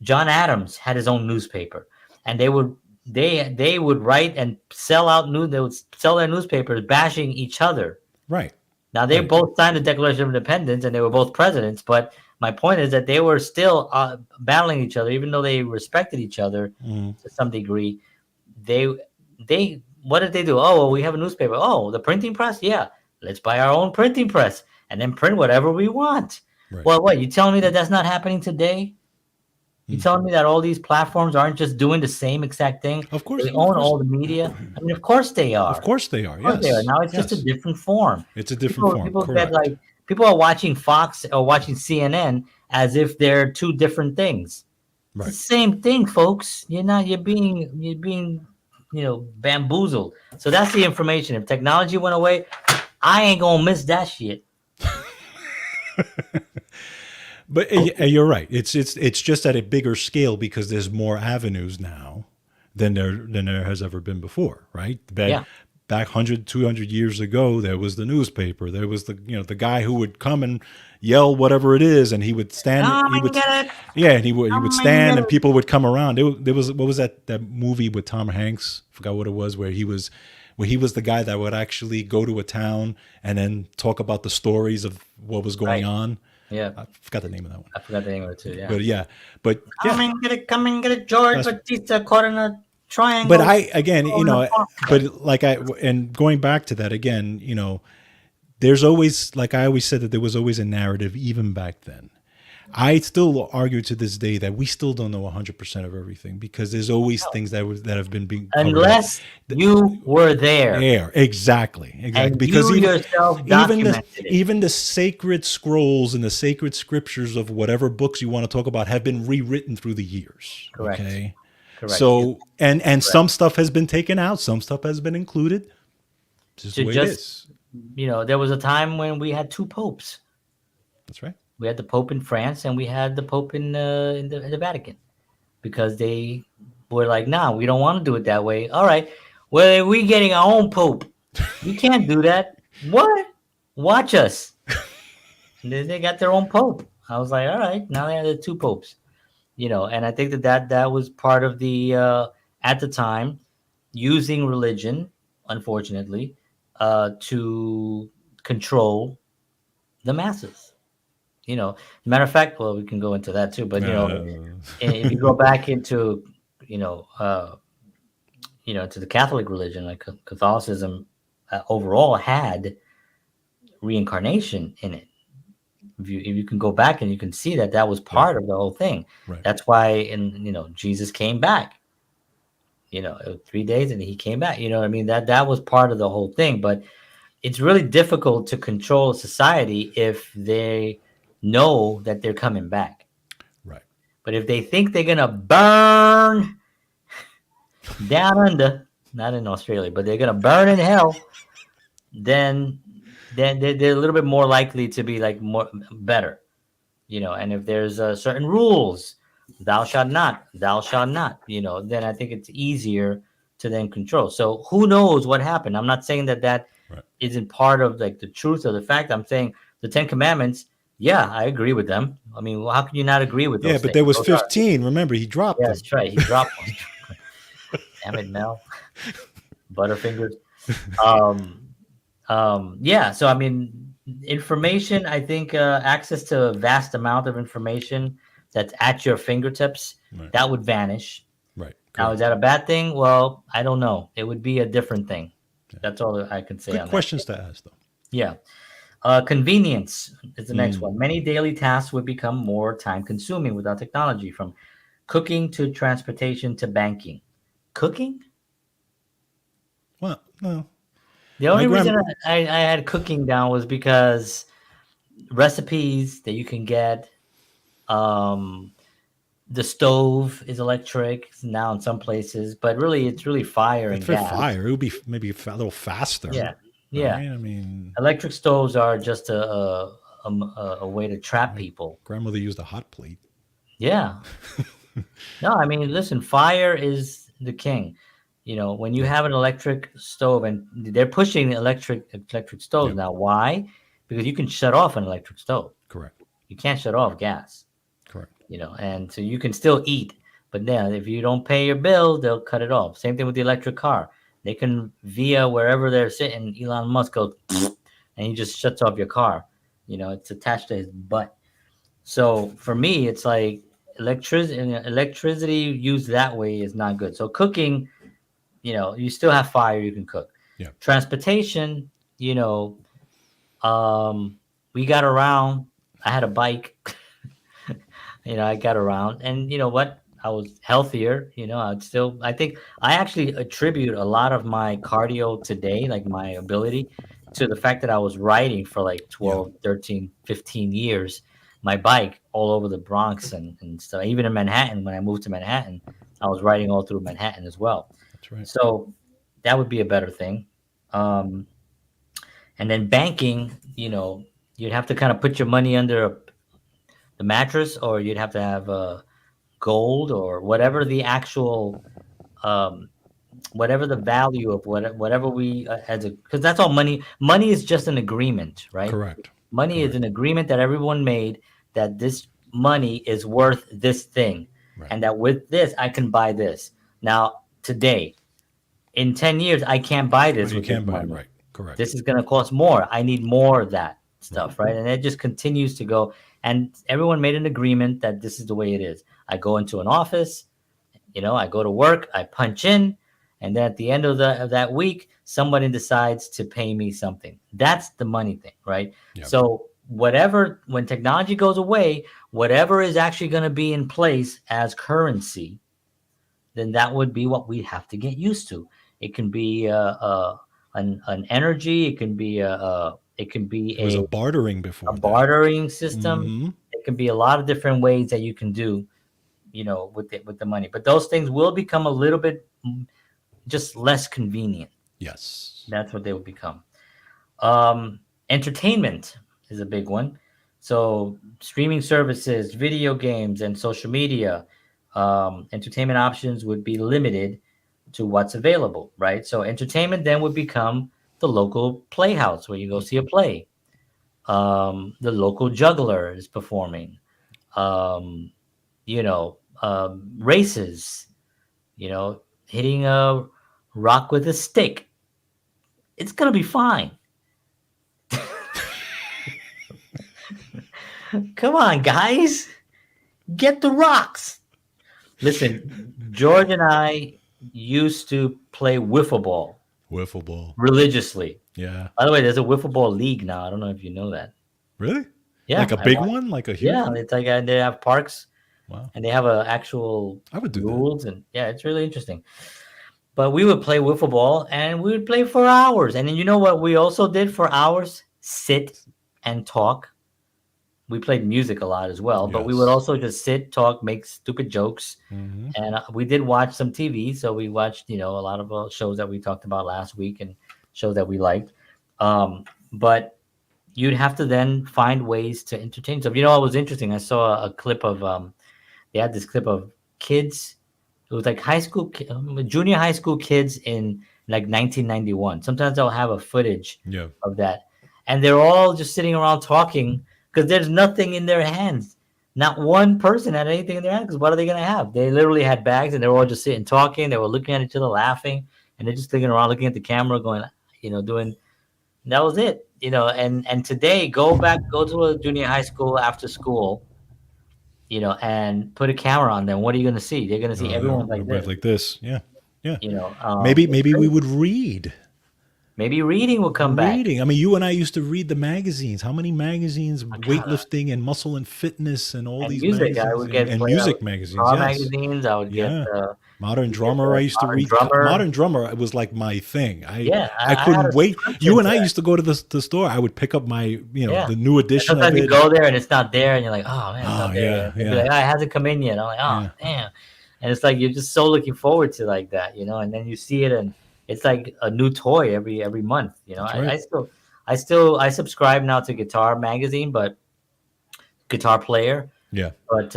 John Adams had his own newspaper, and they would write and sell out new. They would sell their newspapers bashing each other. Right. Now they Right. both signed the Declaration of Independence, and they were both presidents. But my point is that they were still battling each other, even though they respected each other Mhm. to some degree. They what did they do? Oh, well, we have a newspaper. Oh, the printing press. Yeah, let's buy our own printing press and then print whatever we want. Right. Well, what, you telling me that that's not happening today? You Mm. telling me that all these platforms aren't just doing the same exact thing? Of course. They Of own course. all the media. I mean, of course they Of are. course they are. Of course they are. Yes. Now it's just a Yes. different form. It's a different People form. people get Correct. like people are watching Fox or watching CNN as if they're two different things. It's the Right. same thing, folks. You're being bamboozled. So that's the information. If technology went away, I ain't gonna miss that shit. But you're right. It's just at a bigger scale because there's more avenues now than there has ever been before, right? Yeah. Back 100, 200 years ago, there was the newspaper. There was the guy who would come and yell whatever it is, and he would stand. Come He and would get it. Yeah, and he would Come and stand, get and it. people would come around. There was what was that movie with Tom Hanks? Forgot what it was, where he was the guy that would actually go to a town and then talk about the stories of what was going Right. on. Yeah. I forgot the name of that one. I forgot the name of it too. Yeah. But yeah, but Come yeah, and get it. Come and get it. George that's. Batista caught in a But triangle. I again, In a park. but like and going back to that again, there's always, like I always said, that there was always a narrative even back then. I still argue to this day that we still don't know 100% of everything because there's always things that have been being covered up. Unless you were there Yeah, exactly, and because you even yourself even the documented it. even the sacred scrolls and the sacred scriptures of whatever books you want to talk about have been rewritten through the years. Correct. Okay. Correct. So and Correct. some stuff has been taken out, some stuff has been included. This is the To way it just, is. there was a time when we had two popes. That's right. We had the Pope in France, and we had the Pope in the Vatican, because they were like, "Nah, we don't want to do it that way." All right, well, we getting our own Pope. You can't do that. What? Watch us. And they got their own Pope. I was like, all right, now they have the two popes. And I think that was part of the at the time, using religion, unfortunately, to control the masses. Matter of fact, well, we can go into that too. But Uh, if you go back into to the Catholic religion, like Catholicism overall had reincarnation in it. If you can go back and you can see that that was Yeah. part of the whole thing. Right. That's why, Jesus came back. 3 days and he came back. You know what I mean? That was part of the whole thing. But it's really difficult to control a society if they know that they're coming back. Right. But if they think they're gonna burn down under, not in Australia, but they're gonna burn in hell, then they're a little bit more likely to be like more better. And if there's certain rules, thou shalt not, then I think it's easier to then control. So who knows what happened? I'm not saying that Right. isn't part of like the truth or the fact. I'm saying the 10 commandments, yeah, I agree with them. I mean, well, how can you not agree with Yeah, those but things? there was Those are, 15. Remember, he dropped yeah, them. that's right. He dropped one. Damn it, Mel. Butterfingers. Um, yeah, so I mean, information, I think access to a vast amount of information that's at your fingertips, Right. that would vanish. Right. Now, is Correct. that a bad thing? Well, I don't know. It would be a different thing. Yeah. That's all I can say Good on that. questions to ask, though. Yeah. Convenience is the next Mm. one. Many daily tasks would become more time consuming without technology, from cooking to transportation to banking. Cooking? Well, no. The My only grand. reason I had cooking down was because recipes that you can get. Um, the stove is electric now in some places, but really it's really fire If and for gas. fire, it would be maybe a little faster, Yeah, yeah. right? I mean, Electric stoves are just a way to trap my people. grandmother used a hot plate. Yeah. No, I mean, listen, fire is the king. When you Yeah. have an electric stove, and they're pushing electric stoves Yeah. now. Why? Because you can shut off an electric stove. Correct. You can't shut off gas. Correct. And so you can still eat. But then if you don't pay your bill, they'll cut it off. Same thing with the electric car. They can, via wherever they're sitting, Elon Musk goes, and he just shuts off your car. It's attached to his butt. So for me, it's like electricity used that way is not good. So cooking, you still have fire, you can cook. Yeah. Transportation, you know, we got around. I had a bike. I got around, and you know what? I was healthier. I think I actually attribute a lot of my cardio today, like my ability, to the fact that I was riding for like Yeah. 12, 13, 15 years, my bike all over the Bronx and stuff. Even in Manhattan, when I moved to Manhattan, I was riding all through Manhattan as well. That's right. So that would be a better thing. Um, and then banking, you'd have to kind of put your money under the mattress, or you'd have to have gold or whatever the actual, um, whatever the value of whatever we as a, because that's all money. Money is just an agreement, right? Correct. Money is Correct. an agreement that everyone made, that this money is worth this thing, Right. and that with this I can buy this. Now today, in 10 years, I can't buy Well, this you with this can't buy it. money. Right. Correct. This is going to cost more. I need more of that Right. stuff, right? And it just continues to go. And everyone made an agreement that this is the way it is. I go into an office, I go to work, I punch in, and then at the end of that week, somebody decides to pay me something. That's the money thing, right? Yeah. So when technology goes away, whatever is actually going to be in place as currency, then that would be what we have to get used to. It can be an energy. It can be It was a bartering before a that. bartering system. Mm-hmm. It can be a lot of different ways that you can do, with the money. But those things will become a little bit just less convenient. Yes. That's what they will become. Entertainment is a big one. So streaming services, video games, and social media, entertainment options would be limited to what's available, right? So entertainment then would become the local playhouse where you go see a play. The local juggler is performing. Um, races. Hitting a rock with a stick. It's gonna be fine. Come on, guys, get the rocks. Listen, George and I used to play wiffle ball Wiffle ball. religiously. Yeah. By the way, there's a wiffle ball league now. I don't know if you know that. Really? Yeah, Like a I big watch. one? Like a huge Yeah, one? it's like they have parks Wow. and they have a actual I would do that. rules, and yeah, it's really interesting. But we would play wiffle ball and we would play for hours. And then you know what we also did for hours? Sit and talk. We played music a lot as well, but we would Yes. also just sit, talk, make stupid jokes. Hmm. And we did watch some TV, so we watched, a lot of shows that we talked about last week and shows that we liked. But you'd have to then find ways to entertain. So, it was interesting. I saw a clip of they had this clip of kids. It was like junior high school kids in like 1991. Sometimes they'll have a footage Yeah. of that, and they're all just sitting around talking because there's nothing in their hands. Not one person had anything in their hands because what are they gonna have? They literally had bags, and they were all just sitting talking. They were looking at each other, laughing, and they're just looking around, looking at the camera, going, doing. That was it, And today, go to a junior high school after school, and put a camera on them. What are you going to see? They're going to see everyone like Right this. like this. Yeah. Yeah. It's Maybe we crazy. would read. Maybe reading will come back. Reading. I mean, you and I used to read the magazines. How many magazines? I gotta Weightlifting and Muscle and Fitness and all and these music. I magazines would get and play. I would music get magazines. guitar Yes. magazines. I would get. Yeah. Modern You get Drummer. the I used to Modern read. Drummer. Modern Drummer was like my thing. Yeah, I I had couldn't a wait. You subscription and to I that. used to go to the store. I would pick up my Yeah. the new And edition of sometimes you it. go there and it's not there, and you're like, oh man, it's Oh not there. yeah, And they'd be yeah, like, oh, it hasn't come in yet. I'm like, oh yeah. damn. And it's like you're just so looking forward to like that, And then you see it, and it's like a new toy every month. That's I right. I subscribe now to Guitar Magazine, but Guitar Player, Yeah. but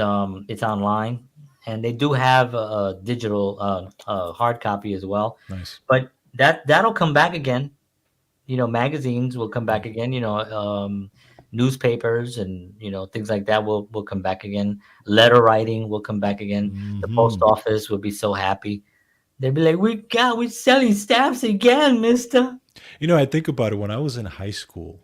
it's online, and they do have a digital hard copy as well. Nice. But that'll come back again. Magazines will come Yeah. back again. Newspapers and things like that will come back again. Letter writing will come back again. The post Hmm. office will be so happy. They'll be like, we're selling stamps again, Mister. I think about it when I was in high school.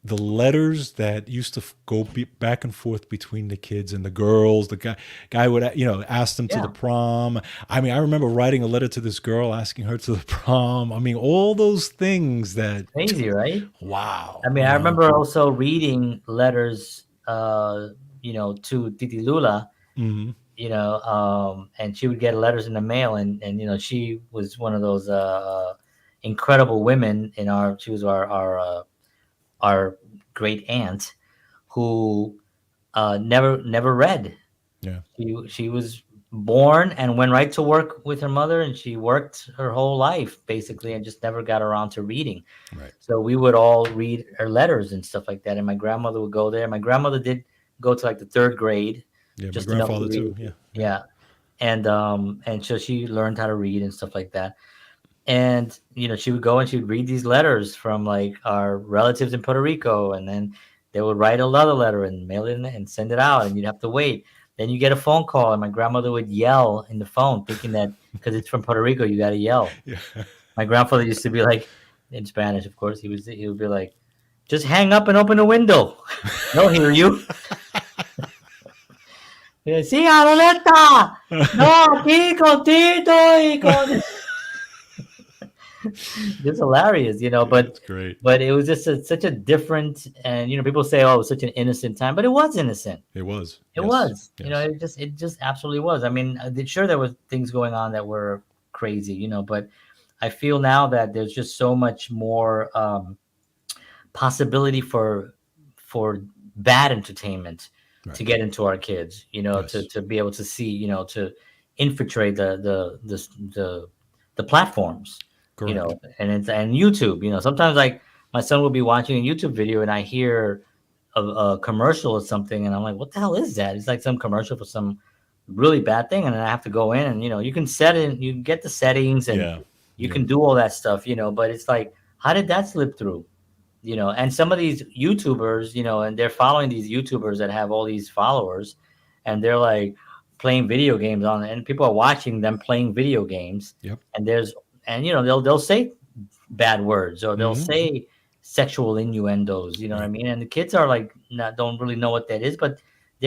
The letters that used to go back and forth between the kids and the girls. The guy would ask them to the Yeah, prom. I mean, I remember writing a letter to this girl asking her to the prom. I mean, all those things that crazy, right? wow, I mean, I remember also reading letters, to Titi Lula, hmm and she would get letters in the mail, and she was one of those incredible women she was our great aunt who never read. yeah, She was born and went right to work with her mother, and she worked her whole life basically, and just never got around to reading. right. So we would all read her letters and stuff like that, and my grandmother would go there. My grandmother did go to like the third grade, Yeah, my just enough to grandfather read. too. Yeah, yeah, Yeah, and so she learned how to read and stuff like that. And she would go and she would read these letters from like our relatives in Puerto Rico, and then they would write another letter and mail it in and send it out, and you'd have to wait. Then you get a phone call, and my grandmother would yell in the phone, thinking that because it's from Puerto Rico, you got to yell. yeah. My grandfather used to be like, in Spanish, of course, he would be like, just hang up and open the window. They'll hear you. Yeah, sí, Aroleta. No, aquí contigo y con. It's hilarious, That's great. but it was just such a different, and people say, oh, it was such an innocent time, but it was innocent. It was. It Yes, was, yes. it just absolutely was. I mean, sure there was things going on that were crazy, but I feel now that there's just so much more possibility for bad entertainment to Right. get into our kids, Yes. to be able to see, to infiltrate the platforms, Correct. and YouTube. Sometimes like my son will be watching a YouTube video and I hear a commercial or something, and I'm like, what the hell is that? It's like some commercial for some really bad thing, and then I have to go in and you can set it, you can get the settings, and Yeah. you Yeah. can do all that stuff, but it's like, how did that slip through? And some of these YouTubers, and they're following these YouTubers that have all these followers, and they're like playing video games on it, and people are watching them playing video games, Yep. and they'll say bad words, or they'll Hmm. say sexual innuendos, you know what I mean? And the kids are like, don't really know what that is, but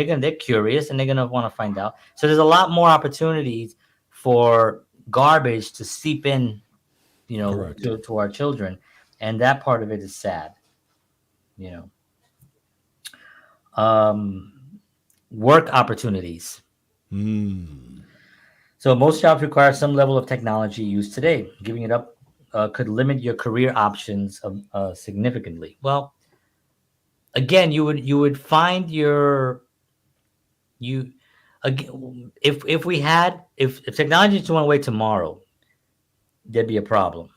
they're curious and they're gonna want to find out. So there's a lot more opportunities for garbage to seep in, Correct. to our children, and that part of it is sad. You know, work opportunities. Mm. So most jobs require some level of technology used today. Giving it up could limit your career options significantly. Well, again, you would find your you if technology just went away tomorrow, there'd be a problem,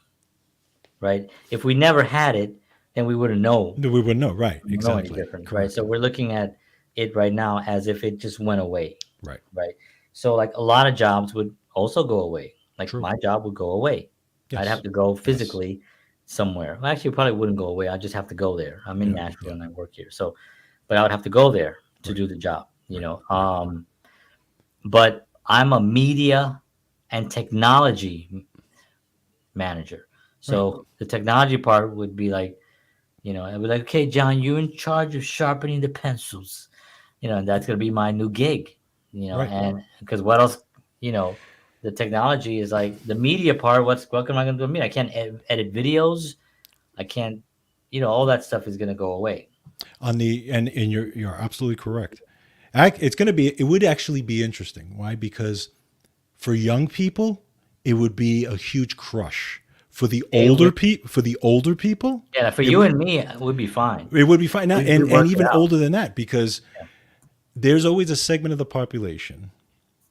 right? If we never had it, then we wouldn't know We would know, right? any Exactly. different, right? So Correct. we're looking at it right now as if it just went away, Right. right? So like a lot of jobs would also go away. Like True. my job would go away. I'd have Yes. to go Yes. physically somewhere. Well, actually, it probably wouldn't go away. I just have to go there. I'm in Yeah. Nashville Yeah. and I work here, so but I would have to go there to Right. do the job. Right. Right. But I'm a media and technology manager. Right. So the technology part would be like, I'd be like, okay, John, you're in charge of sharpening the pencils. And that's gonna be my new gig. Right. And because what else, you know, the technology is like the media part. What am I gonna do? I can't edit videos. I can't, all that stuff is gonna go away. On the and you're absolutely correct. It would actually be interesting. Why? Because for young people, it would be a huge crush. It would, For the older people, yeah, for it you would and me, it would be fine. it would be fine now, We and work it even out. older than that, because there's always a segment of the population.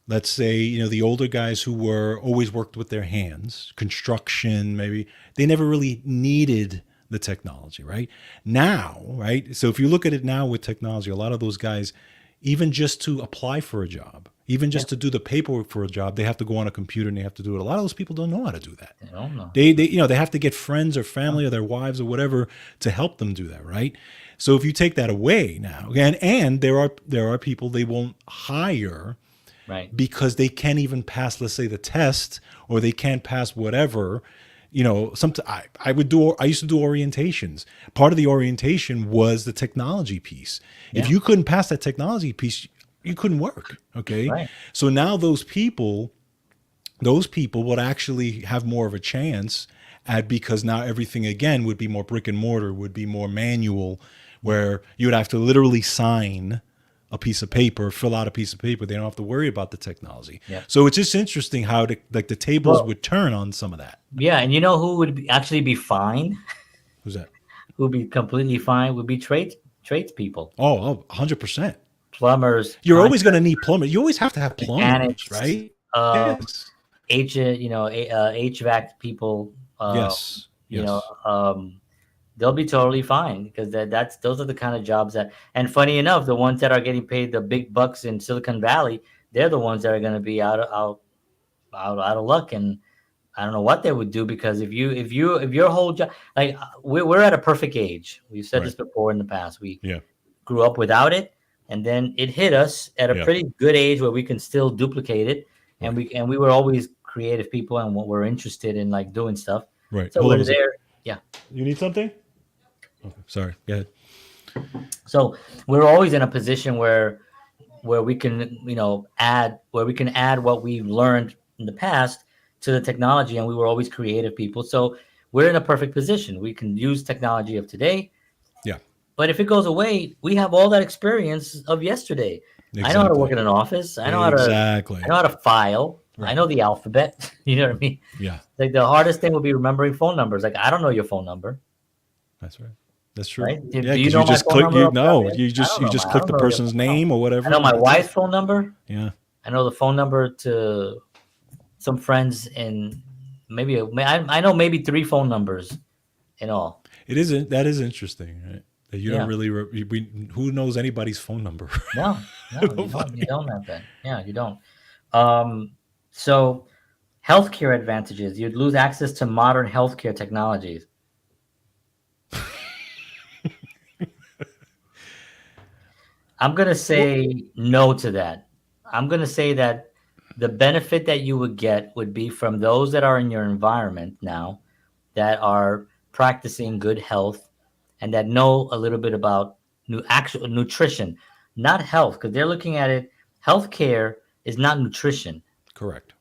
Let's say, the older guys who were always worked with their hands, construction, maybe they never really needed the technology, right? Now, right? So if you look at it now with technology, a lot of those guys, even just to apply for a job, even Yeah, just to do the paperwork for a job, they have to go on a computer and they have to do it. A lot of those people don't know how to do that. I don't know. They have to get friends or family or their wives or whatever to help them do that, right? So if you take that away now, and there are people they won't hire Right. because they can't even pass, let's say, the test, or they can't pass whatever. I used to do orientations. Part of the orientation was the technology piece. If Yeah. you couldn't pass that technology piece, you couldn't work. Okay. Right. So now those people would actually have more of a chance because now everything again would be more brick and mortar, would be more manual, where you would have to literally sign a piece of paper, fill out a piece of paper. They don't have to worry about the technology. Yeah. So it's just interesting how the tables Well, would turn on some of that. yeah, and you know who would actually be fine? Who's that? Who would be completely fine would be tradespeople, Oh, 100%. plumbers, You're always going to contractors, need plumbers. You always have to have plumbers, mechanics, right? Yes. HVAC people. Yes. You know, Yes. they'll be totally fine because those are the kind of jobs that. And funny enough, the ones that are getting paid the big bucks in Silicon Valley, they're the ones that are going to be out of luck. And I don't know what they would do, because if your whole job, like we're at a perfect age. We've said Right. this before in the past. We Yeah. grew up without it, and then it hit us at a Yeah. pretty good age where we can still duplicate it, and Right. we were always creative people and what we're interested in, like doing stuff. Right. So Hold on we're a second. there. Yeah. You need something? Okay. Sorry. Go ahead. So we're always in a position where we can add what we've learned in the past to the technology, and we were always creative people. So we're in a perfect position. We can use technology of today, Yeah. but if it goes away, we have all that experience of yesterday. I know how to work Exactly. in an office. I Exactly. know how to file. I Right. know the alphabet. You know what I mean? Yeah. Like the hardest thing would be remembering phone numbers. Like I don't know your phone number, That's right. That's true. right? Do, Yeah, do you because you know my just phone click. number You off the top of know, your head? I don't you know. just I click don't the know your person's phone. No. name or I know whatever, my and that's it. wife's phone number. Yeah. I know the phone number to some friends in I know maybe three phone numbers in all. It isn't. That is interesting, right? That you don't Yeah. really. Who knows anybody's phone number? No, no, you don't. You Nobody. don't have that. Yeah, you don't. So healthcare advantages. You'd lose access to modern healthcare technologies. I'm gonna Well, say no to that. I'm gonna say that the benefit that you would get would be from those that are in your environment now that are practicing good health and that know a little bit about actual nutrition, not health, because they're looking at it. Healthcare is not nutrition. Correct.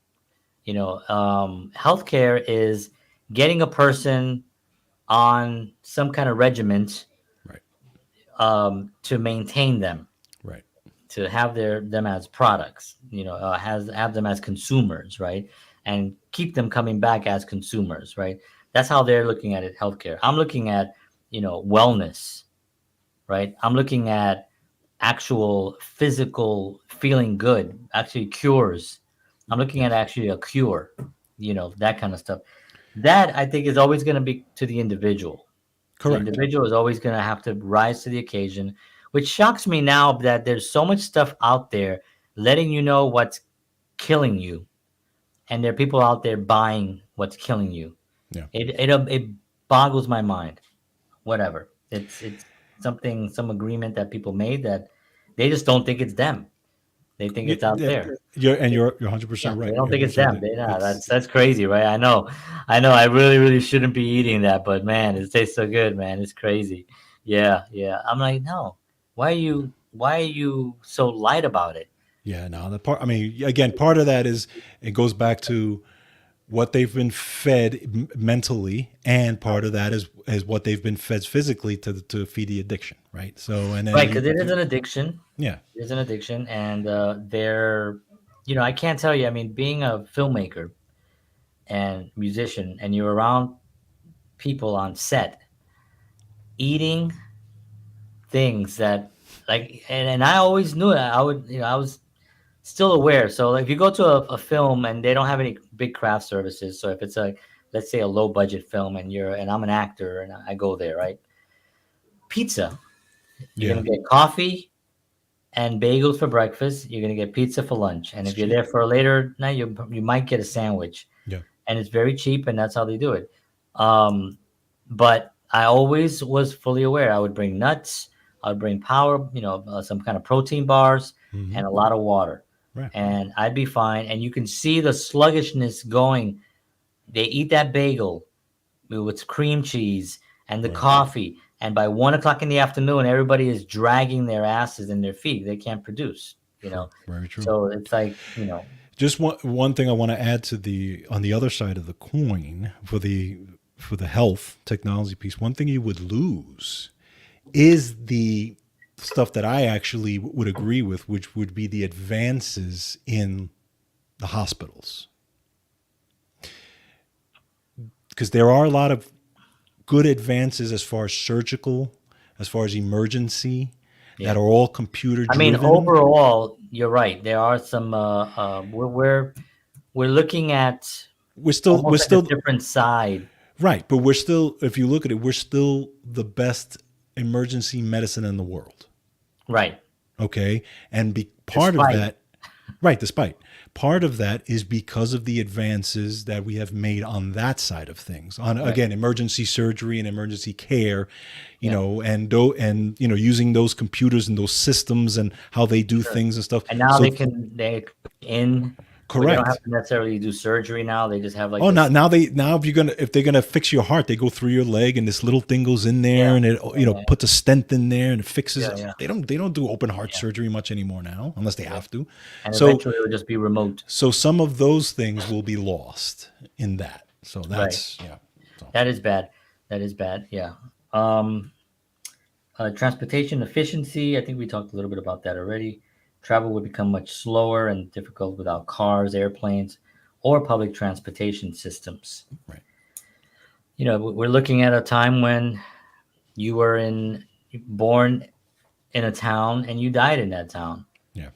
Healthcare is getting a person on some kind of regiment Right. to maintain them, Right. to have them as products, has have them as consumers, right? And keep them coming back as consumers, right? That's how they're looking at it, healthcare. I'm looking at, wellness, right? I'm looking at actual physical feeling good, actually cures. I'm looking at Yes. actually a cure, that kind of stuff. That I think is always going to be to the individual. The Correct. individual is always going to have to rise to the occasion, which shocks me now that there's so much stuff out there letting you know what's killing you, and there are people out there buying what's killing you. Yeah. It boggles my mind. Whatever. It's something, some agreement that people made that they just don't think it's them. They think it's out Yeah. there. You're 100 Yeah, percent they right. don't You're think it's 100% them. right. They nah, It's that's crazy, right? I know. I really, really shouldn't be eating that, but man, it tastes so good, man. It's crazy. Yeah, yeah. I'm like, no. Why are you so light about it? yeah. No, the part. I mean, again, part of that is it goes back to what they've been fed mentally, and part of that is what they've been fed physically to feed the addiction, right? So, and then Right, because it is an addiction. yeah, It is an addiction, and I can't tell you. I mean, being a filmmaker and musician, and you're around people on set eating things that, like, and I always knew that I would, I was still aware. So like, if you go to a film and they don't have any big craft services, so if it's a, let's say, a low budget film, and I'm an actor and I go there, right? Pizza. You're yeah, gonna get coffee and bagels for breakfast. You're gonna get pizza for lunch, and it's if you're cheap. there for a later night, you might get a sandwich, Yeah, and it's very cheap, and that's how they do it. Um, but I always was fully aware. I would bring nuts. I would bring power, some kind of protein bars hmm, and a lot of water, right, and I'd be fine. And you can see the sluggishness going. They eat that bagel with cream cheese and the right. coffee, and by 1 o'clock in the afternoon, everybody is dragging their asses and their feet. They can't produce, True, very true. So it's like, Just one thing I want to add to the on the other side of the coin for the health technology piece. One thing you would lose is the stuff that I actually would agree with, which would be the advances in the hospitals, because there are a lot of good advances as far as surgical, as far as emergency, that yeah. are all computer I mean, driven. overall, you're right. There are some. We're looking at We're almost like a still different side, right, but we're still, if you look at it, we're still the best emergency medicine in the world. right? Okay, and part of Despite, that, right, despite part of that is because of the advances that we have made on that side of things, on right? again emergency surgery and emergency care, Yeah, and using those computers and those systems and how they do sure. things and stuff. And now So they in where they don't have correct. to necessarily do surgery. Now they just have like Oh, this. now if they're gonna fix your heart, they go through your leg and this little thing goes in Yeah, there and it yeah, puts a stent in there and it fixes yeah, it. yeah, They don't do open heart yeah, surgery much anymore now unless they yeah. have to. And So eventually it'll just be remote. so some of those things will be lost in that. So Right. that's yeah. So That is bad. That is bad. Yeah. Um, Transportation efficiency. I think we talked a little bit about that already. Travel would become much slower and difficult without cars, airplanes, or public transportation systems. right. We're looking at a time when you were born in a town and you died in that town. Yeah.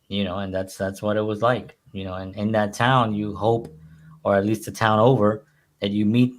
And that's what it was like. And in that town, you hope, or at least the town over, that you meet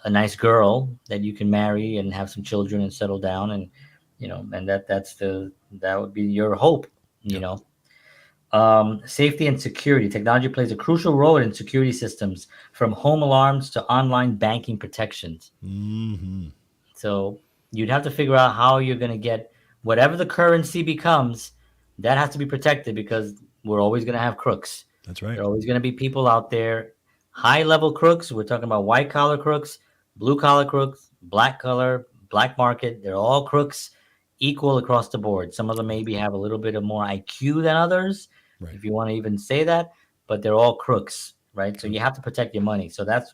a nice girl that you can marry and have some children and settle down, and and that would be your hope. you Yep. know Safety and security. Technology plays a crucial role in security systems, from home alarms to online banking protections. Hmm. So you'd have to figure out how you're going to get whatever the currency becomes, that has to be protected, because we're always going to have crooks. That's There right. are always going to be people out there, high level crooks. We're talking about white collar crooks, blue collar crooks, black collar, black market. They're all crooks. equal across the board. Some of them maybe have a little bit of more IQ than others, Right. if you want to even say that, but they're all crooks, right? So True. you have to protect your money. So that's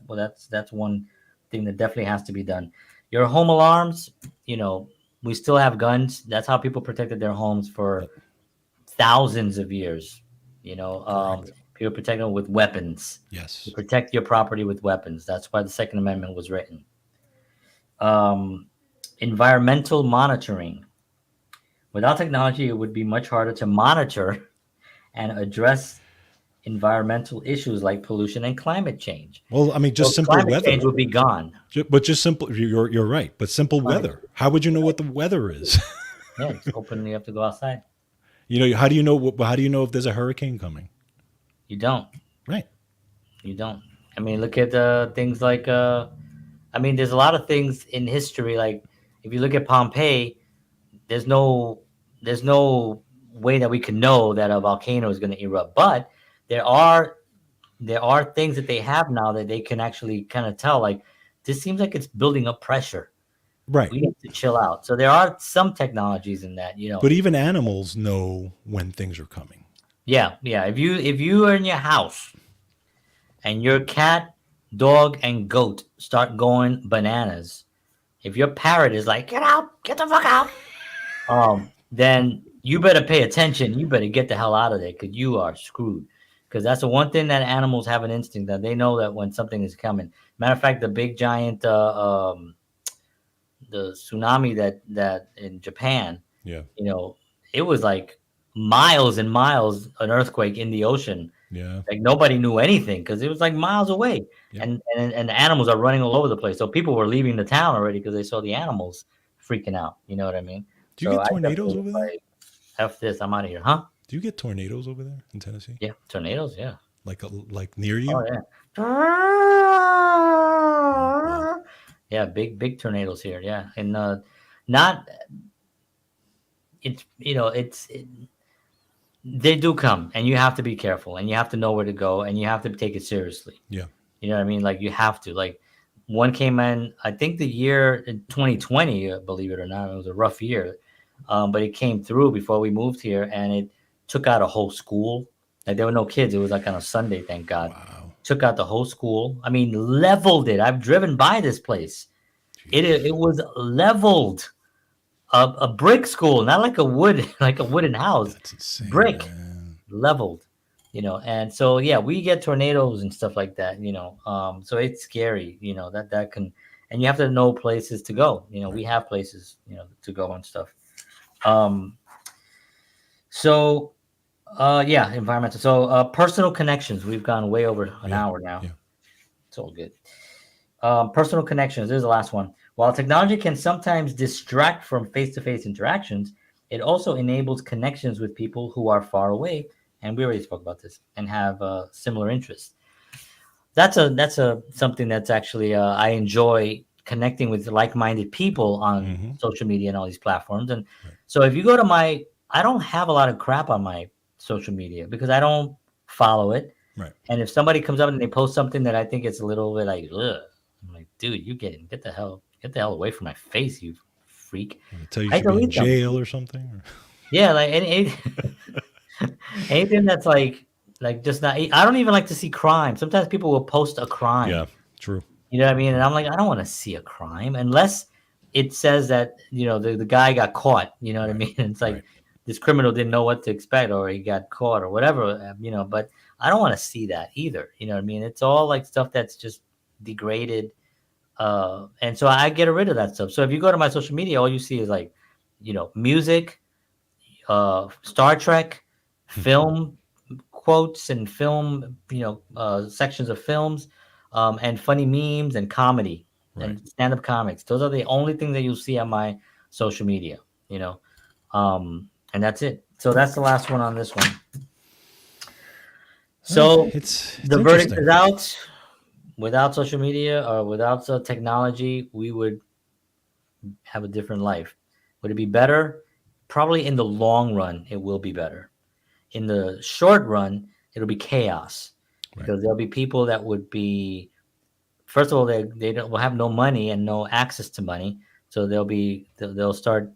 one thing that definitely has to be done. Your home alarms, you know, we still have guns. That's how people protected their homes for Yep. thousands of years. Correct. People protect them with weapons. You Yes. protect your property with weapons. That's why the Second Amendment was written. Um, Environmental monitoring. Without technology, it would be much harder to monitor and address environmental issues like pollution and climate change. Well, I mean, So just simple climate weather. change would be gone. But just simple. You're right. But simple Climate weather. How would you know what the weather is? Yeah, it's open. You have to go outside. You know, how do you know? How do you know if there's a hurricane coming? You don't. Right. You don't. I mean, look at things like. I mean, there's a lot of things in history. Like if you look at Pompeii, there's no there's no way that we can know that a volcano is going to erupt. But there are there are things that they have now that they can actually kind of tell. Like this seems like it's building up pressure. Right. We need to chill out. So there are some technologies in that. But even animals know when things are coming. Yeah, yeah. If you are in your house and your cat, dog, and goat start going bananas, if your parrot is like, "Get out, get the fuck out," then you better pay attention. You better get the hell out of there because you are screwed. Because that's the one thing that animals have an instinct that they know that when something is coming. Matter of fact, the big giant, the tsunami that in Japan, Yeah. it was like miles and miles an earthquake in the ocean. Yeah. Like nobody knew anything because it was like miles away, Yep. and the animals are running all over the place. So people were leaving the town already because they saw the animals freaking out. You know what I mean? Do you So get I tornadoes definitely over was there? like, "F this, I'm out of here." Huh? Do you get tornadoes over there in Tennessee? Yeah, tornadoes. Yeah. Like near Oh you? yeah. Wow. Yeah, big tornadoes here. Yeah, and not it's they do come, and you have to be careful, and you have to know where to go, and you have to take it seriously. Yeah. You know what I mean? Like you have to. Like one came in, I think the year in 2020, believe it or not, it was a rough year. But it came through before we moved here, and it took out a whole school. Like there were no kids. It was like on a Sunday, thank God. Wow. Took out the whole school. I mean, leveled it. I've driven by this place. It Jeez. was leveled. A brick school, not like a wood like a wooden house. That's insane, Brick man. leveled. And so yeah, we get tornadoes and stuff like that. So it's scary, that can, and you have to know places to go. Right. We have places, to go and stuff. um so yeah, environmental. So personal connections, we've gone way over an Yeah. hour now. Yeah. It's all good. Personal connections, this is the last one. While technology can sometimes distract from face-to-face interactions, it also enables connections with people who are far away, and we already spoke about this, and have similar interests. That's a something that's actually I enjoy connecting with like-minded people on Mm-hmm. social media and all these platforms. And Right. so if you go to I don't have a lot of crap on my social media because I don't follow it. Right. And if somebody comes up and they post something that I think it's a little bit like, ugh, I'm like, dude, get the hell away from my face, you freak. I tell you I should be in delete them. jail or something. Yeah, like anything that's like just not. I don't even like to see crime. Sometimes people will post a crime. Yeah. True. You know what I mean? And I'm like, I don't want to see a crime unless it says that the guy got caught. You know what I Right. mean? It's like Right. this criminal didn't know what to expect, or he got caught, or whatever. But I don't want to see that either. You know what I mean? It's all like stuff that's just degraded. And so I get rid of that stuff. So if you go to my social media, all you see is like, music, Star Trek, film quotes, and film, sections of films, and funny memes and comedy Right. and stand-up comics. Those are the only things that you'll see on my social media, and that's it. So that's the last one on this one. So It's the verdict interesting. is out. Without social media or without technology, we would have a different life. Would it be better? Probably in the long run, it will be better. In the short run, it'll be chaos Right. because there'll be people that would be, first of all, they will have no money and no access to money, so they'll start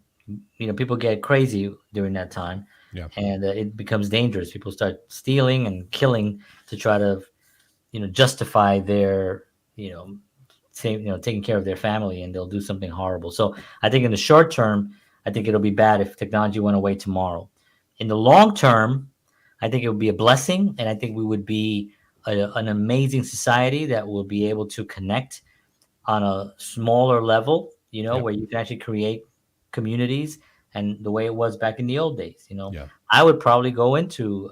People get crazy during that time, Yeah. and it becomes dangerous. People start stealing and killing to try to justify their you know taking care of their family, and they'll do something horrible. So I think in the short term, I think it'll be bad if technology went away tomorrow. In the long term, I think it would be a blessing, and I think we would be an amazing society that will be able to connect on a smaller level, Yep. where you can actually create communities, and the way it was back in the old days. Yeah. I would probably go into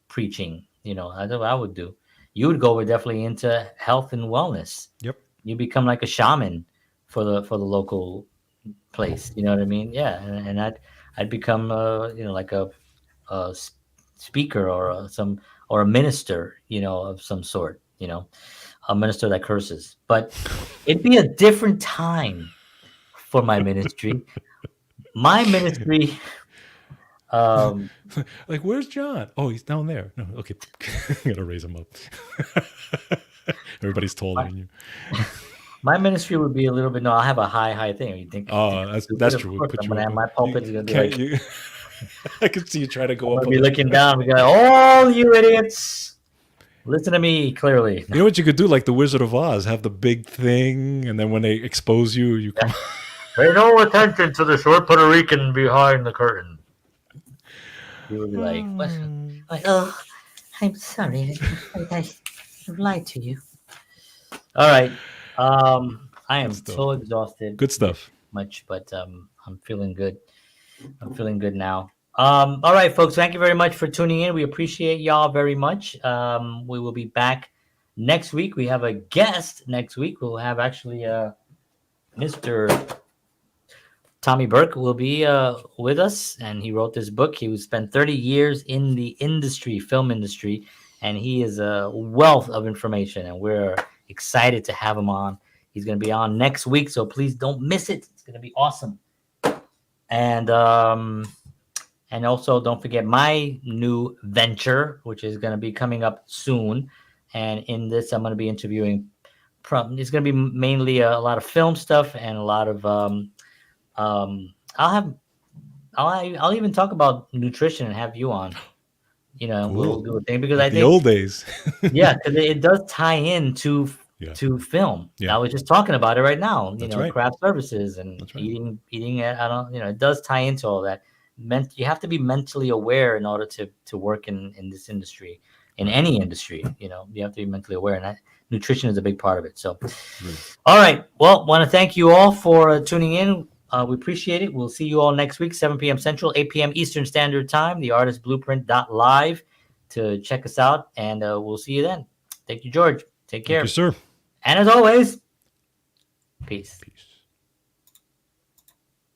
preaching. That's what I would do. You would go definitely into health and wellness. Yep. You become like a shaman for the local place. You know what I mean? Yeah, and I'd become like a speaker, or or a minister, of some sort. A minister that curses. But it'd be a different time for my ministry. My ministry, um, Like, where's John? Oh, he's down there. No, okay. I gotta raise him up. Everybody's taller my, than you. my ministry would be a little bit. No, I have a high thing. You think Oh, I'm that's stupid? Of true. We'll course, put I'm you gonna up. have my pulpit is You gonna be can't. like You. I can see you try to I'm go gonna up be on looking the. down. We go, all you idiots, listen to me clearly. You know what you could do, like the Wizard of Oz, have the big thing, and then when they expose you, you come. Pay no attention to the short Puerto Rican behind the curtain. He would be like, what? Like, oh, I'm sorry. I've lied to you. All right. I Good am stuff. so exhausted. Good Very stuff. much, but I'm feeling good. I'm feeling good now. All right, folks. Thank you very much for tuning in. We appreciate y'all very much. We will be back next week. We have a guest next week. We'll have actually Mr. Tommy Burke will be with us, and he wrote this book. He was spent 30 years in the industry, film industry, and he is a wealth of information, and we're excited to have him on. He's going to be on next week, so please don't miss it. It's going to be awesome. And also don't forget my new venture, which is going to be coming up soon. And in this, I'm going to be interviewing. It's going to be mainly a lot of film stuff and a lot of I'll have I'll even talk about nutrition and have you on. And we'll Cool. do a thing because Like I the think old days. yeah, because it does tie in to Yeah. film. Yeah. I was just talking about it right now. That's right. Craft services and That's right. eating it. I don't. It does tie into all that. You have to be mentally aware in order to work in this industry, in Right. any industry. You have to be mentally aware, and nutrition is a big part of it. So, Really. all right. Well, want to thank you all for tuning in. We appreciate it. We'll see you all next week, 7 p.m. Central, 8 p.m. Eastern Standard Time, theartistblueprint.live to check us out. And we'll see you then. Thank you, George. Take Thank you, care. sir. And as always, peace. Peace.